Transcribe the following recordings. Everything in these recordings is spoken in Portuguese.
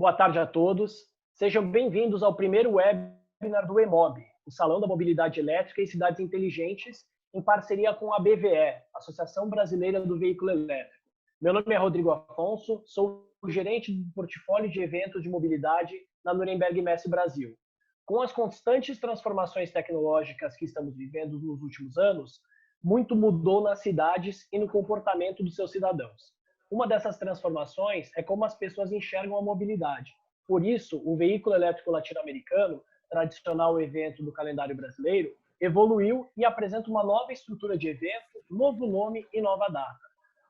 Boa tarde a todos. Sejam bem-vindos ao primeiro webinar do EMOB, o Salão da Mobilidade Elétrica e Cidades Inteligentes, em parceria com a BVE, Associação Brasileira do Veículo Elétrico. Meu nome é Rodrigo Afonso, sou o gerente do portfólio de eventos de mobilidade na Nuremberg Messe Brasil. Com as constantes transformações tecnológicas que estamos vivendo nos últimos anos, muito mudou nas cidades e no comportamento dos seus cidadãos. Uma dessas transformações é como as pessoas enxergam a mobilidade. Por isso, o veículo elétrico latino-americano, tradicional evento do calendário brasileiro, evoluiu e apresenta uma nova estrutura de evento, novo nome e nova data.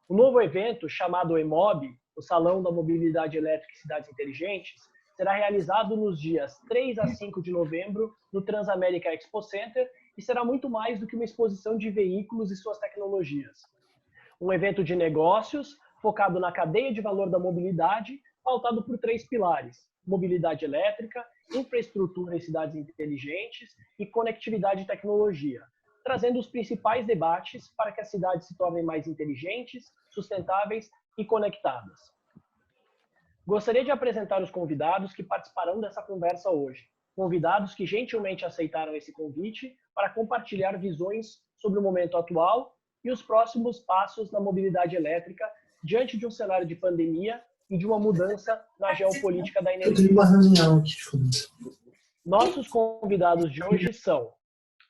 O novo evento, chamado EMOB, o Salão da Mobilidade Elétrica e Cidades Inteligentes, será realizado nos dias 3 a 5 de novembro no Transamérica Expo Center e será muito mais do que uma exposição de veículos e suas tecnologias. Um evento de negócios focado na cadeia de valor da mobilidade, pautado por 3 pilares: mobilidade elétrica, infraestrutura em cidades inteligentes e conectividade e tecnologia, trazendo os principais debates para que as cidades se tornem mais inteligentes, sustentáveis e conectadas. Gostaria de apresentar os convidados que participarão dessa conversa hoje. Convidados que gentilmente aceitaram esse convite para compartilhar visões sobre o momento atual e os próximos passos na mobilidade elétrica diante de um cenário de pandemia e de uma mudança na geopolítica da energia. Eu tenho uma reunião aqui. Nossos convidados de hoje são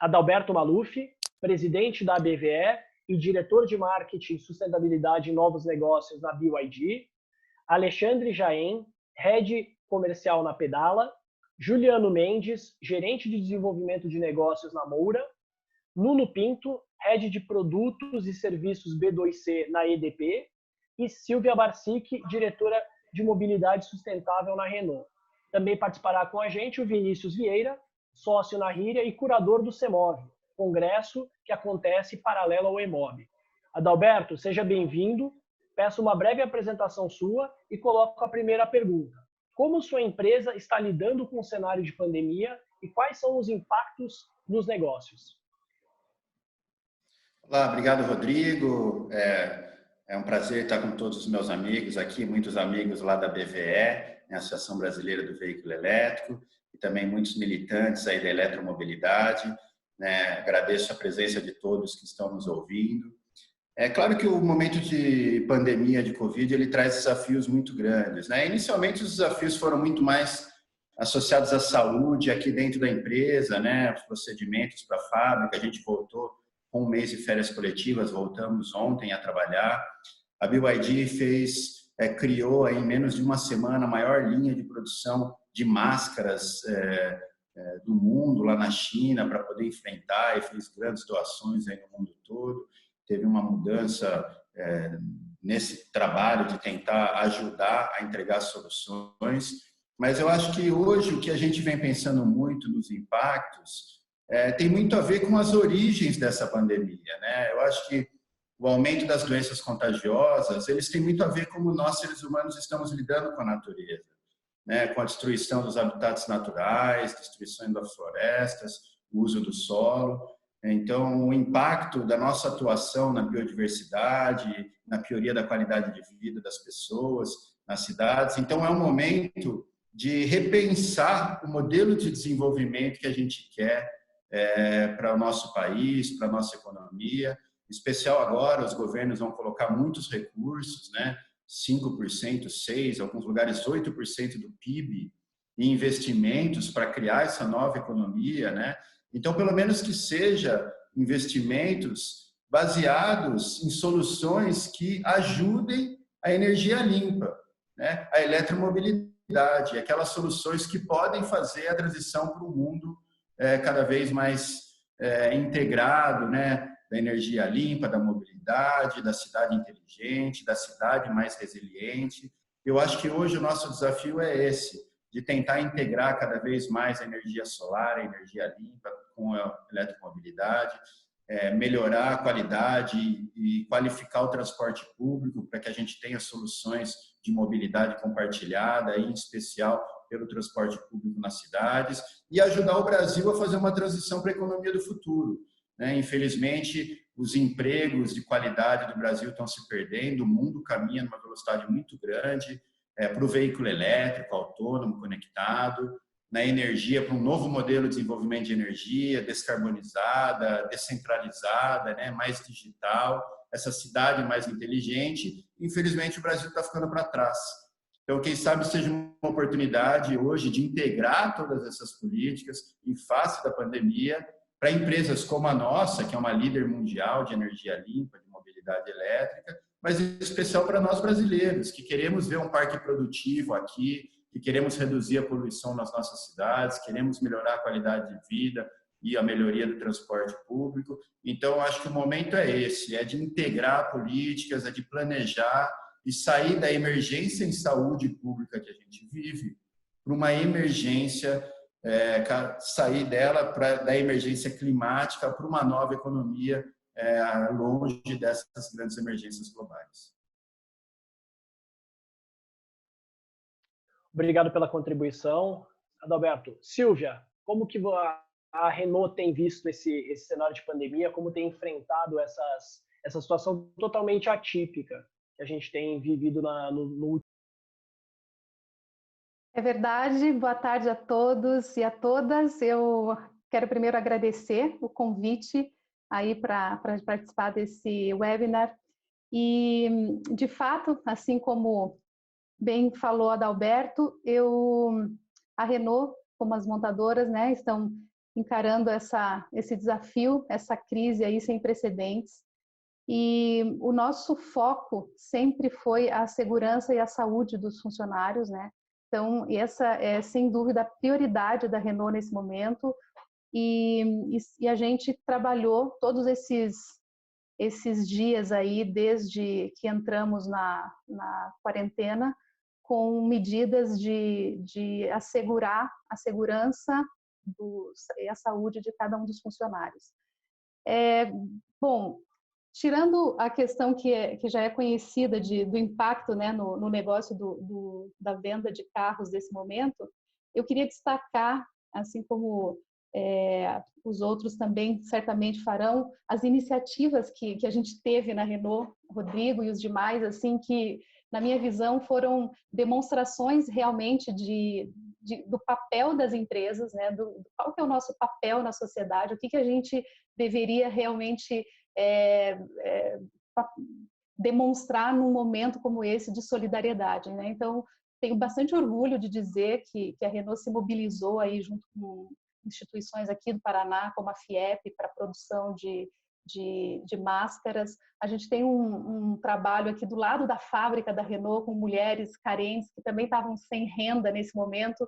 Adalberto Maluf, presidente da BVE e diretor de marketing, sustentabilidade e novos negócios na BYD, Alexandre Jaen, head comercial na Pedala, Juliano Mendes, gerente de desenvolvimento de negócios na Moura, Nuno Pinto, head de produtos e serviços B2C na EDP, e Silvia Barsic, diretora de mobilidade sustentável na Renault. Também participará com a gente o Vinícius Vieira, sócio na Ríria e curador do CEMOV, congresso que acontece paralelo ao EMOB. Adalberto, seja bem-vindo. Peço uma breve apresentação sua e coloco a primeira pergunta. Como sua empresa está lidando com o cenário de pandemia e quais são os impactos nos negócios? Olá, obrigado, Rodrigo. É um prazer estar com todos os meus amigos aqui, muitos amigos lá da BVE, Associação Brasileira do Veículo Elétrico, e também muitos militantes aí da eletromobilidade. Agradeço a presença de todos que estão nos ouvindo. É claro que o momento de pandemia de Covid ele traz desafios muito grandes. Inicialmente, os desafios foram muito mais associados à saúde aqui dentro da empresa, os procedimentos para a fábrica. A gente voltou com 1 mês de férias coletivas, voltamos ontem a trabalhar. A BYD criou em menos de uma semana a maior linha de produção de máscaras do mundo lá na China para poder enfrentar e fez grandes doações aí no mundo todo. Teve uma mudança nesse trabalho de tentar ajudar a entregar soluções. Mas eu acho que hoje o que a gente vem pensando muito nos impactos tem muito a ver com as origens dessa pandemia. Eu acho que o aumento das doenças contagiosas, eles têm muito a ver com como nós, seres humanos, estamos lidando com a natureza, com a destruição dos habitats naturais, destruição das florestas, o uso do solo. Então, o impacto da nossa atuação na biodiversidade, na pioria da qualidade de vida das pessoas, nas cidades. Então, é um momento de repensar o modelo de desenvolvimento que a gente quer para o nosso país, para a nossa economia. Em especial agora, os governos vão colocar muitos recursos, 5%, 6%, em alguns lugares 8% do PIB, em investimentos para criar essa nova economia, Então, pelo menos que seja investimentos baseados em soluções que ajudem a energia limpa, a eletromobilidade, aquelas soluções que podem fazer a transição para um mundo cada vez mais integrado, da energia limpa, da mobilidade, da cidade inteligente, da cidade mais resiliente. Eu acho que hoje o nosso desafio é esse, de tentar integrar cada vez mais a energia solar, a energia limpa com a eletromobilidade, melhorar a qualidade e qualificar o transporte público para que a gente tenha soluções de mobilidade compartilhada, em especial pelo transporte público nas cidades, e ajudar o Brasil a fazer uma transição para a economia do futuro. Infelizmente, os empregos de qualidade do Brasil estão se perdendo, o mundo caminha numa velocidade muito grande, para o veículo elétrico, autônomo, conectado, na energia, para um novo modelo de desenvolvimento de energia, descarbonizada, descentralizada, né, mais digital, essa cidade mais inteligente. Infelizmente, o Brasil está ficando para trás. Então, quem sabe seja uma oportunidade hoje de integrar todas essas políticas em face da pandemia para empresas como a nossa, que é uma líder mundial de energia limpa, de mobilidade elétrica, mas em especial para nós brasileiros, que queremos ver um parque produtivo aqui, que queremos reduzir a poluição nas nossas cidades, queremos melhorar a qualidade de vida e a melhoria do transporte público. Então, acho que o momento é esse, é de integrar políticas, é de planejar e sair da emergência em saúde pública que a gente vive para uma emergência, sair dela da emergência climática para uma nova economia longe dessas grandes emergências globais. Obrigado pela contribuição, Adalberto. Silvia, como que a Renault tem visto esse cenário de pandemia, como tem enfrentado essa situação totalmente atípica que a gente tem vivido no último? É verdade, boa tarde a todos e a todas. Eu quero primeiro agradecer o convite aí para participar desse webinar. E, de fato, assim como bem falou Adalberto, a Renault, como as montadoras, né, estão encarando esse desafio, essa crise aí sem precedentes. E o nosso foco sempre foi a segurança e a saúde dos funcionários, né? Então, essa é, sem dúvida, a prioridade da Renault nesse momento. E a gente trabalhou todos esses dias aí, desde que entramos na quarentena, com medidas de assegurar a segurança e a saúde de cada um dos funcionários. Bom, tirando a questão que já é conhecida do impacto, né, no negócio da venda de carros desse momento, eu queria destacar, assim como os outros também certamente farão, as iniciativas que a gente teve na Renault, Rodrigo e os demais, assim, que, na minha visão, foram demonstrações realmente do papel das empresas, né, qual que é o nosso papel na sociedade, o que a gente deveria realmente demonstrar num momento como esse de solidariedade, né? Então, tenho bastante orgulho de dizer que a Renault se mobilizou aí junto com instituições aqui do Paraná, como a FIEP, para a produção de máscaras. A gente tem um trabalho aqui do lado da fábrica da Renault com mulheres carentes que também estavam sem renda nesse momento.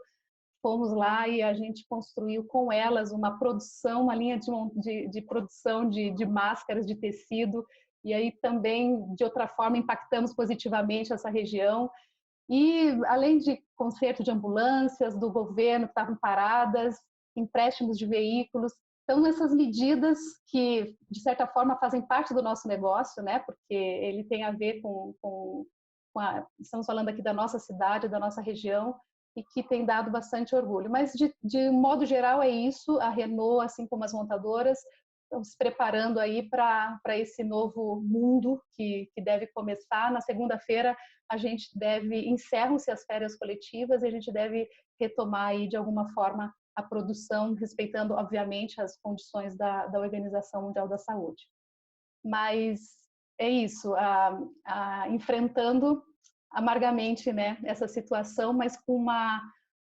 Fomos lá e a gente construiu com elas uma produção, uma linha de produção de máscaras de tecido, e aí também, de outra forma, impactamos positivamente essa região. E, além de conserto de ambulâncias do governo que estavam paradas, empréstimos de veículos, então essas medidas que, de certa forma, fazem parte do nosso negócio, né? Porque ele tem a ver estamos falando aqui da nossa cidade, da nossa região, e que tem dado bastante orgulho. Mas, de modo geral, é isso. A Renault, assim como as montadoras, estão se preparando aí para esse novo mundo que deve começar. Na segunda-feira, encerram-se as férias coletivas e a gente deve retomar aí, de alguma forma, a produção, respeitando, obviamente, as condições da Organização Mundial da Saúde. Mas é isso, enfrentando amargamente, né, essa situação, mas com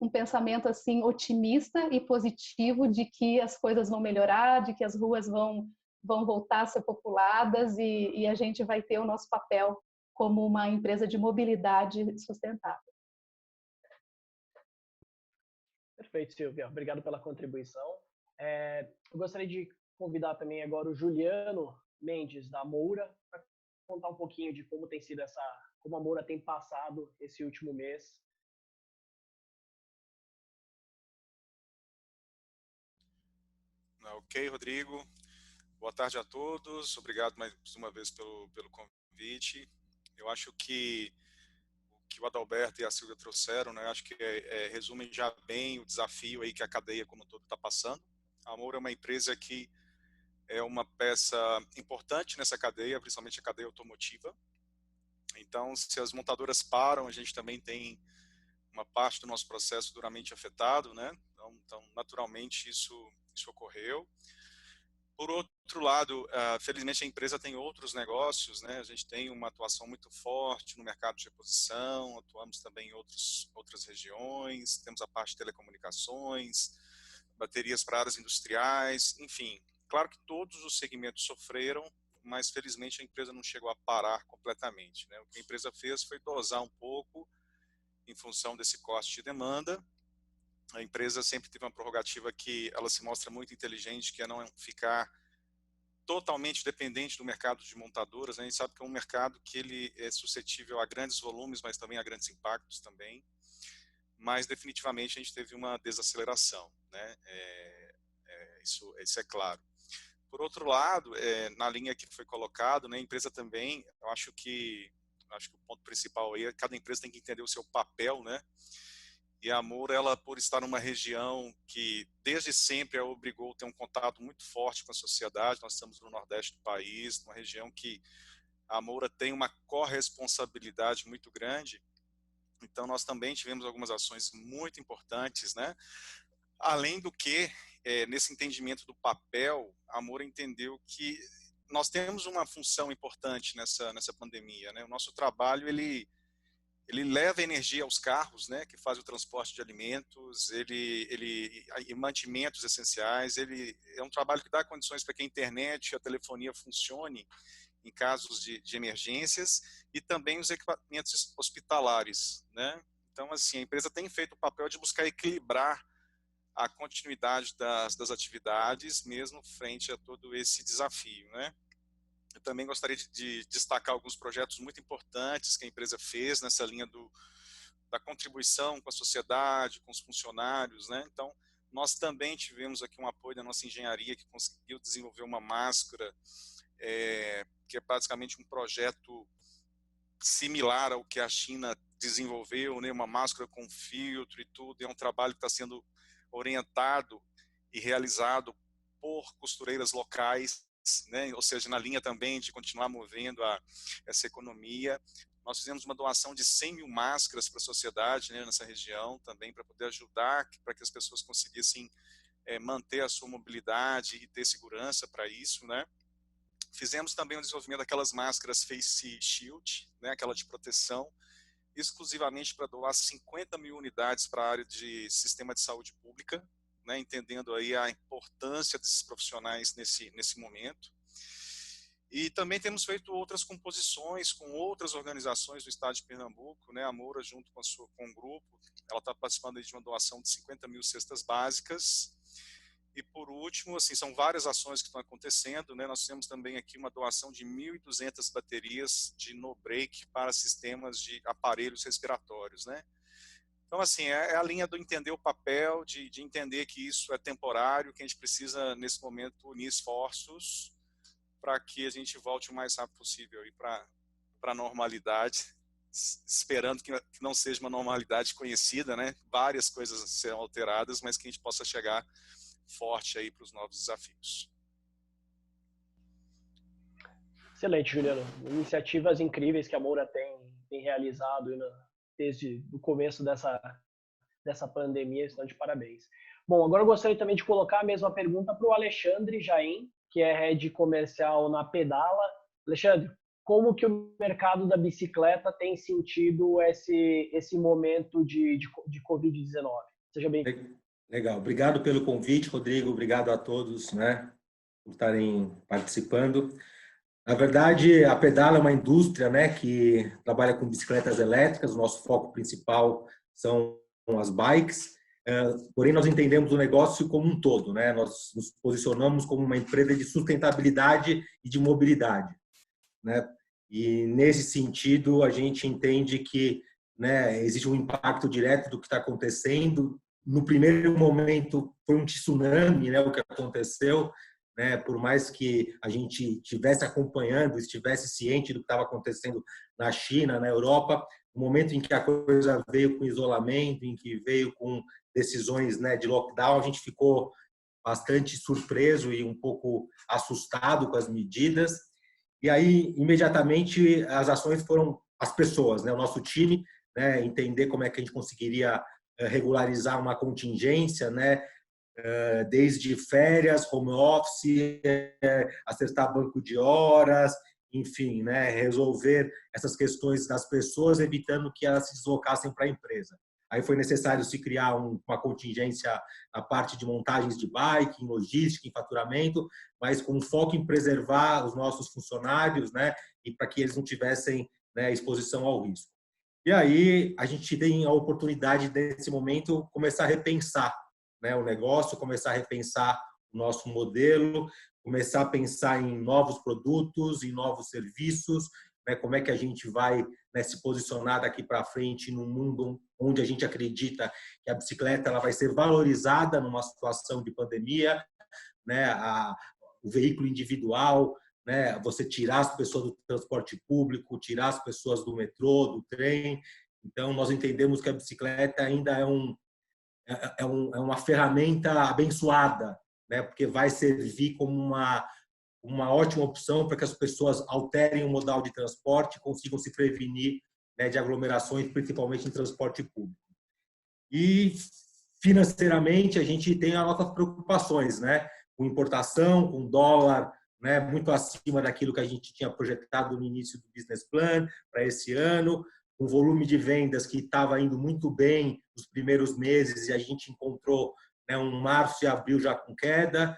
um pensamento assim otimista e positivo de que as coisas vão melhorar, de que as ruas vão voltar a ser populadas e a gente vai ter o nosso papel como uma empresa de mobilidade sustentável. Perfeito, Silvia. Obrigado pela contribuição. Eu gostaria de convidar também agora o Juliano Mendes, da Moura, para contar um pouquinho de como tem sido como a Moura tem passado esse último mês. Ok, Rodrigo. Boa tarde a todos. Obrigado mais uma vez pelo convite. Eu acho que o que o Adalberto e a Silvia trouxeram, né, acho que resumem já bem o desafio aí que a cadeia como um todo está passando. A Moura é uma empresa que é uma peça importante nessa cadeia, principalmente a cadeia automotiva. Então, se as montadoras param, a gente também tem uma parte do nosso processo duramente afetado, né? Então naturalmente, isso ocorreu. Por outro lado, felizmente a empresa tem outros negócios, né? A gente tem uma atuação muito forte no mercado de reposição, atuamos também em outras regiões, temos a parte de telecomunicações, baterias para áreas industriais, enfim. Claro que todos os segmentos sofreram, mas felizmente a empresa não chegou a parar completamente, né? O que a empresa fez foi dosar um pouco em função desse corte de demanda. A empresa sempre teve uma prerrogativa que ela se mostra muito inteligente, que é não ficar totalmente dependente do mercado de montadoras, né? A gente sabe que é um mercado que ele é suscetível a grandes volumes, mas também a grandes impactos também. Mas definitivamente a gente teve uma desaceleração, né? Isso é claro. Por outro lado, na linha que foi colocado, né, a empresa também, eu acho que o ponto principal aí é que cada empresa tem que entender o seu papel, né? E a Moura, ela, por estar numa região que desde sempre a obrigou a ter um contato muito forte com a sociedade, nós estamos no Nordeste do país, uma região que a Moura tem uma corresponsabilidade muito grande, então nós também tivemos algumas ações muito importantes, né? Além do que, nesse entendimento do papel, a Moura entendeu que nós temos uma função importante nessa pandemia, né? O nosso trabalho, ele leva energia aos carros, né, que fazem o transporte de alimentos, e mantimentos essenciais. Ele é um trabalho que dá condições para que a internet e a telefonia funcione em casos de emergências, e também os equipamentos hospitalares, né? Então, assim, a empresa tem feito o papel de buscar equilibrar a continuidade das atividades, mesmo frente a todo esse desafio, né? Eu também gostaria de destacar alguns projetos muito importantes que a empresa fez nessa linha da contribuição com a sociedade, com os funcionários, né? Então, nós também tivemos aqui um apoio da nossa engenharia, que conseguiu desenvolver uma máscara, que é basicamente um projeto similar ao que a China desenvolveu, né? Uma máscara com filtro e tudo. É um trabalho que está sendo orientado e realizado por costureiras locais, né? Ou seja, na linha também de continuar movendo essa economia. Nós fizemos uma doação de 100 mil máscaras para a sociedade, né, nessa região também, para poder ajudar, para que as pessoas conseguissem manter a sua mobilidade e ter segurança para isso, né? Fizemos também o desenvolvimento daquelas máscaras Face Shield, né, aquela de proteção, exclusivamente para doar 50 mil unidades para a área de sistema de saúde pública, né, entendendo aí a importância desses profissionais nesse momento. E também temos feito outras composições com outras organizações do estado de Pernambuco, né, a Moura junto com o grupo, ela está participando de uma doação de 50 mil cestas básicas. E por último, assim, são várias ações que estão acontecendo, né? Nós temos também aqui uma doação de 1.200 baterias de no-break para sistemas de aparelhos respiratórios, né? Então, assim, é a linha do entender o papel, de entender que isso é temporário, que a gente precisa, nesse momento, unir esforços para que a gente volte o mais rápido possível para a normalidade, esperando que não seja uma normalidade conhecida, né? Várias coisas serão alteradas, mas que a gente possa chegar forte aí para os novos desafios. Excelente, Juliano. Iniciativas incríveis que a Moura tem realizado desde o começo dessa pandemia, estão de parabéns. Bom, agora eu gostaria também de colocar a mesma pergunta para o Alexandre Jaim, que é head comercial na Pedala. Alexandre, como que o mercado da bicicleta tem sentido esse momento de Covid-19? Seja bem-vindo. Legal, obrigado pelo convite, Rodrigo, obrigado a todos, né, por estarem participando. Na verdade, a Pedala é uma indústria, né, que trabalha com bicicletas elétricas, o nosso foco principal são as bikes, porém nós entendemos o negócio como um todo, né, nós nos posicionamos como uma empresa de sustentabilidade e de mobilidade, né, e nesse sentido a gente entende que, né, existe um impacto direto do que está acontecendo. No primeiro momento foi um tsunami, né, o que aconteceu, né, por mais que a gente estivesse acompanhando, estivesse ciente do que estava acontecendo na China, na Europa, no momento em que a coisa veio com isolamento, em que veio com decisões, né, de lockdown, a gente ficou bastante surpreso e um pouco assustado com as medidas. E aí, imediatamente, as ações foram as pessoas, né, o nosso time, né, entender como é que a gente conseguiria regularizar uma contingência, né, desde férias, home office, acertar banco de horas, enfim, né, resolver essas questões das pessoas, evitando que elas se deslocassem para a empresa. Aí foi necessário se criar uma contingência na parte de montagens de bike, em logística, em faturamento, mas com foco em preservar os nossos funcionários, né, e para que eles não tivessem, né, exposição ao risco. E aí a gente tem a oportunidade, nesse momento, começar a repensar, né, o negócio, começar a repensar o nosso modelo, começar a pensar em novos produtos, em novos serviços, né, como é que a gente vai, né, se posicionar daqui para frente num mundo onde a gente acredita que a bicicleta ela vai ser valorizada numa situação de pandemia, né, o veículo individual, né, você tirar as pessoas do transporte público, tirar as pessoas do metrô, do trem. Então, nós entendemos que a bicicleta ainda é uma ferramenta abençoada, né, porque vai servir como uma ótima opção para que as pessoas alterem o modal de transporte, consigam se prevenir, né, de aglomerações, principalmente em transporte público. E financeiramente a gente tem as nossas preocupações, né, com importação, com dólar, né, muito acima daquilo que a gente tinha projetado no início do business plan para esse ano, um volume de vendas que estava indo muito bem nos primeiros meses e a gente encontrou, né, um março e abril já com queda.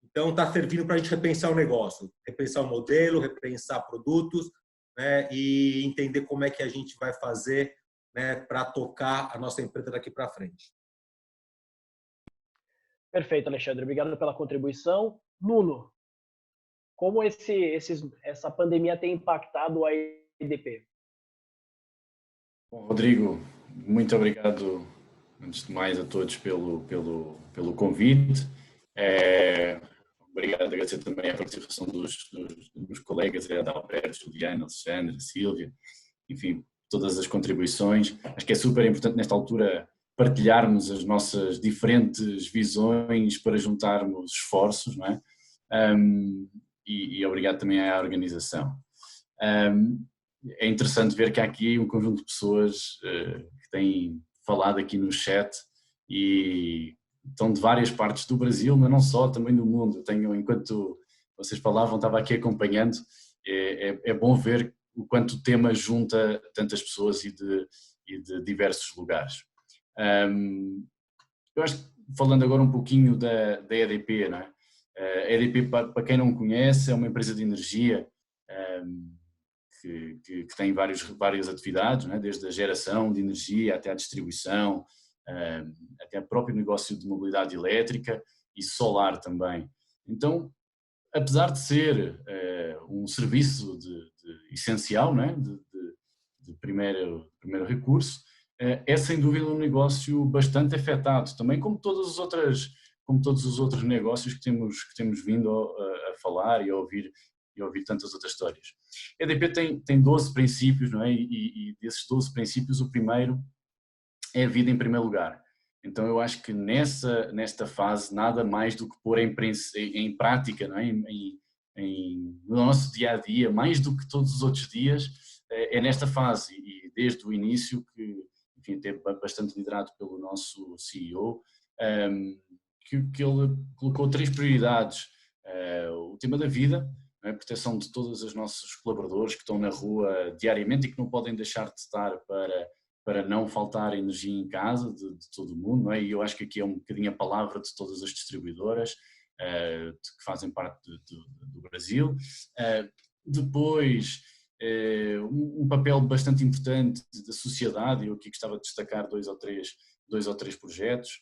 Então, está servindo para a gente repensar o negócio, repensar o modelo, repensar produtos, né, e entender como é que a gente vai fazer, né, para tocar a nossa empresa daqui para frente. Perfeito, Alexandre. Obrigado pela contribuição. Nuno, como essa pandemia tem impactado a EDP? Bom, Rodrigo, muito obrigado, antes de mais, a todos pelo convite. Obrigado, agradecer também a participação dos colegas, Adalberto, Juliana, Alexandre, Sílvia, enfim, todas as contribuições. Acho que é super importante nesta altura partilharmos as nossas diferentes visões para juntarmos esforços, não é? E obrigado também à organização. É interessante ver que há aqui um conjunto de pessoas que têm falado aqui no chat e estão de várias partes do Brasil, mas não só, também do mundo. Enquanto vocês falavam, estava aqui acompanhando, é bom ver o quanto o tema junta tantas pessoas e de diversos lugares. Eu acho que, falando agora um pouquinho da EDP, não é? A EDP, para quem não conhece, é uma empresa de energia que tem várias atividades, não é? Desde a geração de energia até a distribuição, até o próprio negócio de mobilidade elétrica e solar também. Então, apesar de ser um serviço essencial, não é? de primeiro recurso, é sem dúvida um negócio bastante afetado, também como todos os outros negócios que temos vindo a falar e a ouvir tantas outras histórias. A EDP tem 12 princípios, não é? E desses 12 princípios, o primeiro é a vida em primeiro lugar. Então eu acho que nesta fase nada mais do que pôr em prática, não é? No nosso dia a dia, mais do que todos os outros dias, é nesta fase e desde o início que, enfim, teve bastante liderado pelo nosso CEO, que ele colocou 3 prioridades: o tema da vida, a proteção de todos os nossos colaboradores que estão na rua diariamente e que não podem deixar de estar para não faltar energia em casa de todo o mundo, não é? E eu acho que aqui é um bocadinho a palavra de todas as distribuidoras que fazem parte do Brasil. Depois, um papel bastante importante da sociedade, eu aqui gostava de destacar dois ou três projetos.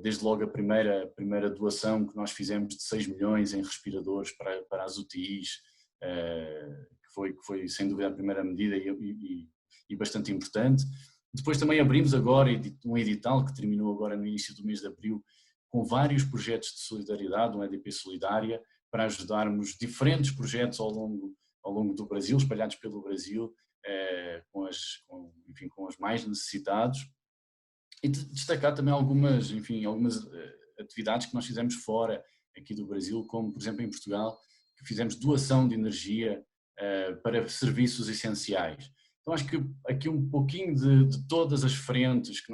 Desde logo a primeira doação que nós fizemos de 6 milhões em respiradores para as UTIs, que foi sem dúvida a primeira medida e bastante importante. Depois também abrimos agora um edital que terminou agora no início do mês de abril, com vários projetos de solidariedade, uma EDP Solidária, para ajudarmos diferentes projetos ao longo do Brasil, espalhados pelo Brasil, com os mais necessitados. E destacar também algumas atividades que nós fizemos fora aqui do Brasil, como por exemplo em Portugal, que fizemos doação de energia para serviços essenciais. Então acho que aqui um pouquinho de todas as frentes que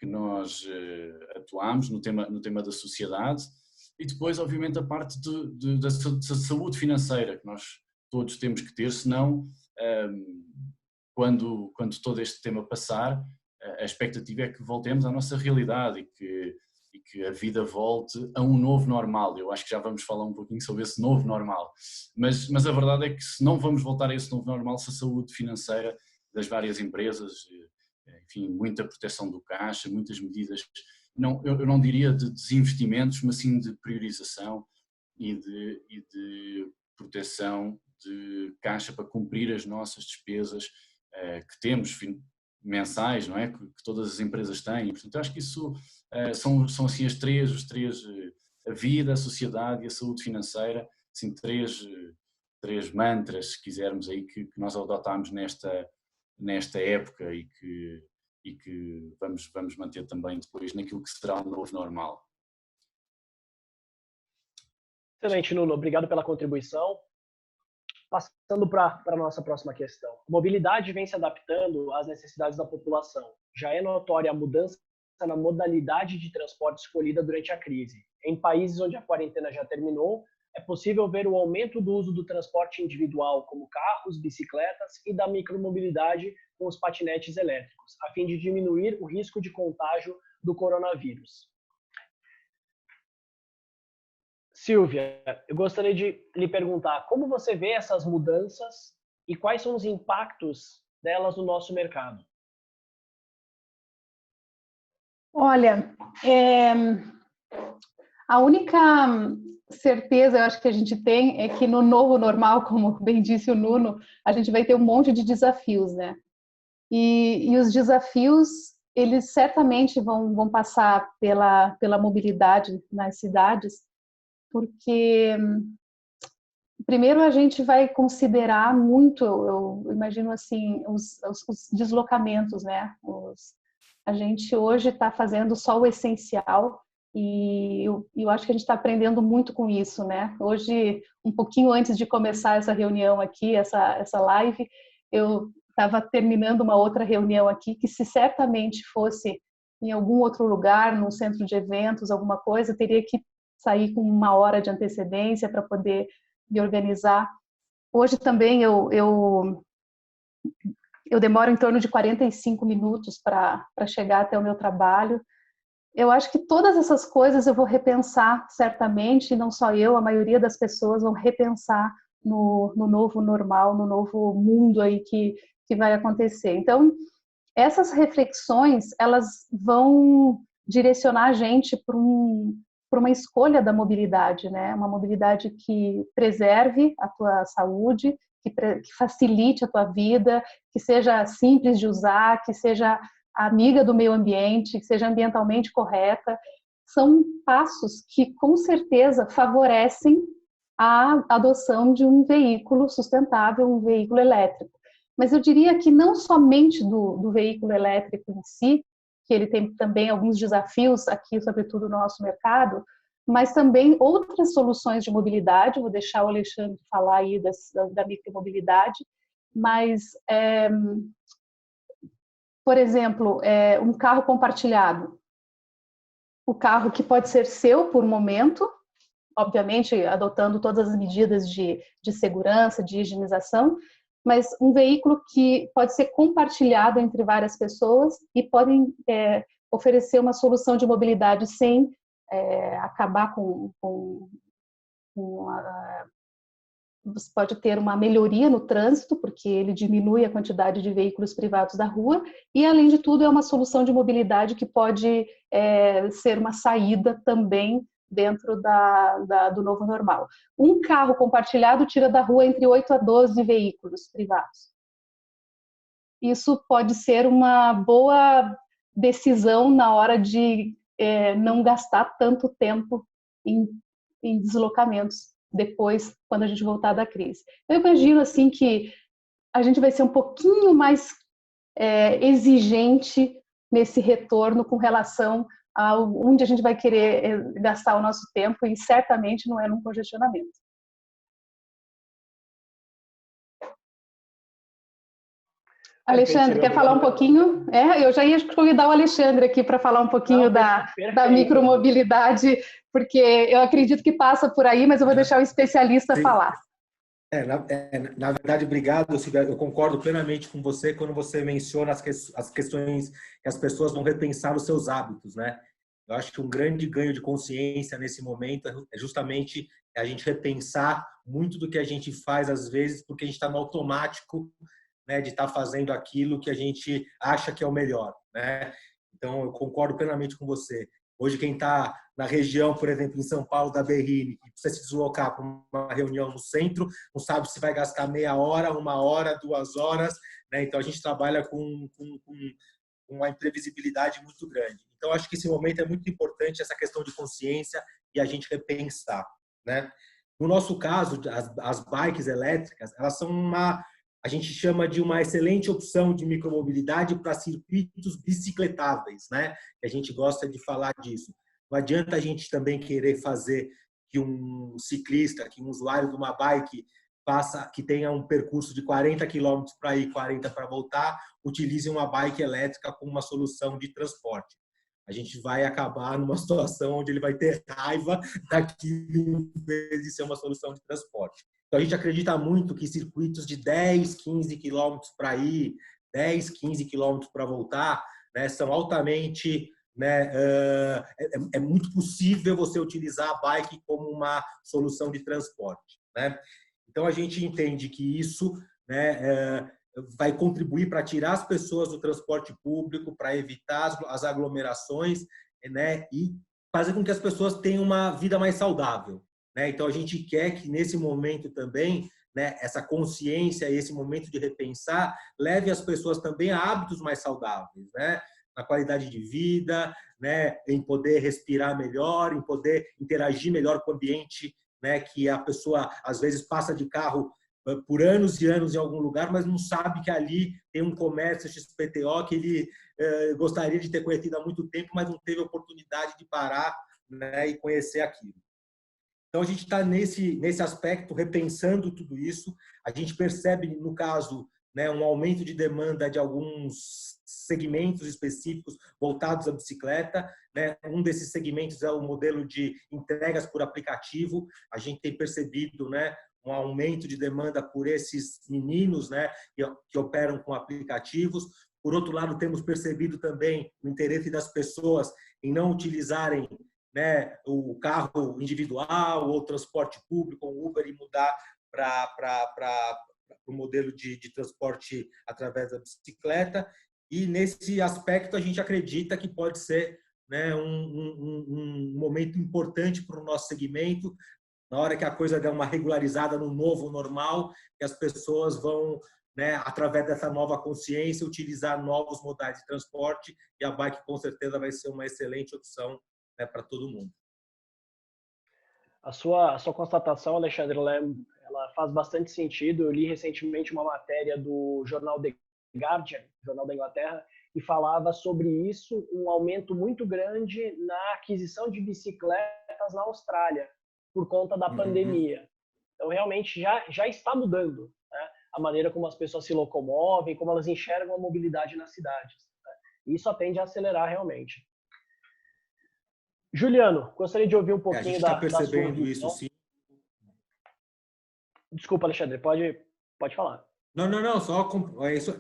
nós atuamos no tema da sociedade, e depois obviamente a parte da saúde financeira que nós todos temos que ter, senão quando todo este tema passar, a expectativa é que voltemos à nossa realidade e que a vida volte a um novo normal. Eu acho que já vamos falar um pouquinho sobre esse novo normal, mas a verdade é que se não vamos voltar a esse novo normal, se a saúde financeira das várias empresas, enfim, muita proteção do caixa, muitas medidas, eu não diria de desinvestimentos, mas sim de priorização e de proteção de caixa para cumprir as nossas despesas que temos mensais, não é? Que todas as empresas têm. Portanto, eu acho que isso são assim os três, a vida, a sociedade e a saúde financeira, assim, três mantras, se quisermos, aí que nós adotámos nesta época e que vamos manter também depois naquilo que será o novo normal. Excelente, Nuno. Obrigado pela contribuição. Passando para a nossa próxima questão. A mobilidade vem se adaptando às necessidades da população. Já é notória a mudança na modalidade de transporte escolhida durante a crise. Em países onde a quarentena já terminou, é possível ver o aumento do uso do transporte individual, como carros, bicicletas, e da micromobilidade com os patinetes elétricos, a fim de diminuir o risco de contágio do coronavírus. Silvia, eu gostaria de lhe perguntar como você vê essas mudanças e quais são os impactos delas no nosso mercado? Olha, a única certeza, eu acho que a gente tem é que no novo normal, como bem disse o Nuno, a gente vai ter um monte de desafios, né? E os desafios, eles certamente vão passar pela mobilidade nas cidades, porque primeiro a gente vai considerar muito, eu imagino assim, os deslocamentos, né? A gente hoje está fazendo só o essencial e eu acho que a gente está aprendendo muito com isso, né? Hoje, um pouquinho antes de começar essa reunião aqui, essa live, eu estava terminando uma outra reunião aqui que, se certamente fosse em algum outro lugar, num centro de eventos, alguma coisa, eu teria que sair com 1 hora de antecedência para poder me organizar. Hoje também eu demoro em torno de 45 minutos para chegar até o meu trabalho. Eu acho que todas essas coisas eu vou repensar certamente, e não só eu, a maioria das pessoas vão repensar no novo normal, no novo mundo aí que vai acontecer. Então, essas reflexões, elas vão direcionar a gente para uma escolha da mobilidade, né? Uma mobilidade que preserve a tua saúde, que facilite a tua vida, que seja simples de usar, que seja amiga do meio ambiente, que seja ambientalmente correta. São passos que, com certeza, favorecem a adoção de um veículo sustentável, um veículo elétrico. Mas eu diria que não somente do veículo elétrico em si, que ele tem também alguns desafios aqui, sobretudo no nosso mercado, mas também outras soluções de mobilidade. Vou deixar o Alexandre falar aí da micromobilidade, mas, por exemplo, um carro compartilhado. O carro que pode ser seu por momento, obviamente adotando todas as medidas de segurança, de higienização, mas um veículo que pode ser compartilhado entre várias pessoas e podem oferecer uma solução de mobilidade sem acabar você pode ter uma melhoria no trânsito, porque ele diminui a quantidade de veículos privados da rua, e além de tudo é uma solução de mobilidade que pode ser uma saída também dentro do novo normal. Um carro compartilhado tira da rua entre 8 a 12 veículos privados. Isso pode ser uma boa decisão na hora de não gastar tanto tempo em deslocamentos depois, quando a gente voltar da crise. Eu imagino assim que a gente vai ser um pouquinho mais exigente nesse retorno com relação a onde a gente vai querer gastar o nosso tempo, e certamente não é num congestionamento. Alexandre, quer falar um pouquinho? Eu já ia convidar o Alexandre aqui para falar um pouquinho da micromobilidade, porque eu acredito que passa por aí, mas eu vou deixar o especialista falar. Na verdade, obrigado, Silvia. Eu concordo plenamente com você quando você menciona as questões que as pessoas vão repensar os seus hábitos, né? Eu acho que um grande ganho de consciência nesse momento é justamente a gente repensar muito do que a gente faz às vezes, porque a gente está no automático, né, de estar fazendo aquilo que a gente acha que é o melhor, né? Então, eu concordo plenamente com você. Hoje, quem está na região, por exemplo, em São Paulo, da Berrini, e precisa se deslocar para uma reunião no centro, não sabe se vai gastar meia hora, 1 hora, 2 horas, né? Então, a gente trabalha com uma imprevisibilidade muito grande. Então, acho que esse momento é muito importante, essa questão de consciência e a gente repensar, né? No nosso caso, as bikes elétricas, elas são a gente chama de uma excelente opção de micromobilidade para circuitos bicicletáveis, né? A gente gosta de falar disso. Não adianta a gente também querer fazer que um ciclista, que um usuário de uma bike que tenha um percurso de 40 km para ir, 40 para voltar, utilize uma bike elétrica como uma solução de transporte. A gente vai acabar numa situação onde ele vai ter raiva daquilo em vez de ser uma solução de transporte. Então, a gente acredita muito que circuitos de 10, 15 quilômetros para ir, 10, 15 quilômetros para voltar, né, são altamente... Né, é muito possível você utilizar a bike como uma solução de transporte, né? Então, a gente entende que isso, né, vai contribuir para tirar as pessoas do transporte público, para evitar as aglomerações, né, e fazer com que as pessoas tenham uma vida mais saudável, né? Então, a gente quer que, nesse momento também, né, essa consciência e esse momento de repensar leve as pessoas também a hábitos mais saudáveis, né? Na qualidade de vida, né, em poder respirar melhor, em poder interagir melhor com o ambiente, né, que a pessoa às vezes passa de carro por anos e anos em algum lugar, mas não sabe que ali tem um comércio XPTO que ele gostaria de ter conhecido há muito tempo, mas não teve oportunidade de parar, né, e conhecer aquilo. Então, a gente está nesse aspecto, repensando tudo isso. A gente percebe, no caso, né, um aumento de demanda de alguns segmentos específicos voltados à bicicleta, né? Um desses segmentos é o modelo de entregas por aplicativo. A gente tem percebido, né, um aumento de demanda por esses meninos, né, que operam com aplicativos. Por outro lado, temos percebido também o interesse das pessoas em não utilizarem, né, o carro individual ou transporte público, o Uber, e mudar para o modelo de transporte através da bicicleta. E nesse aspecto a gente acredita que pode ser, né, um momento importante para o nosso segmento, na hora que a coisa der uma regularizada no novo normal, que as pessoas vão, né, através dessa nova consciência, utilizar novos modais de transporte, e a bike com certeza vai ser uma excelente opção, né, para todo mundo. A sua constatação, Alexandre, ela faz bastante sentido. Eu li recentemente uma matéria do jornal The Guardian, jornal da Inglaterra, e falava sobre isso, um aumento muito grande na aquisição de bicicletas na Austrália, por conta da pandemia. Então, realmente, já está mudando, né, a maneira como as pessoas se locomovem, como elas enxergam a mobilidade nas cidades, né? Isso tende a acelerar realmente. Juliano, gostaria de ouvir um pouquinho a gente está percebendo isso, sim. Desculpa, Alexandre, pode falar. Não, só isso,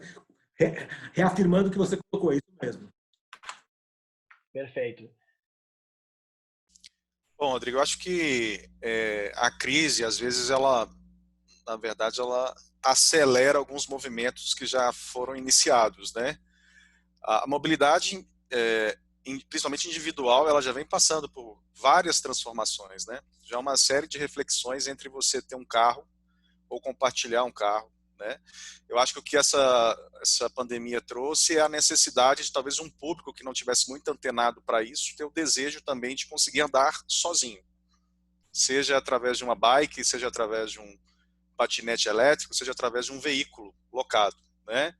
reafirmando o que você colocou, é isso mesmo. Perfeito. Bom, Rodrigo, eu acho que a crise, às vezes, ela, na verdade, ela acelera alguns movimentos que já foram iniciados, né? A mobilidade, principalmente individual, ela já vem passando por várias transformações, né? Já uma série de reflexões entre você ter um carro ou compartilhar um carro, né? Eu acho que o que essa pandemia trouxe é a necessidade de talvez um público que não tivesse muito antenado para isso ter o desejo também de conseguir andar sozinho, seja através de uma bike, seja através de um patinete elétrico, seja através de um veículo locado, né?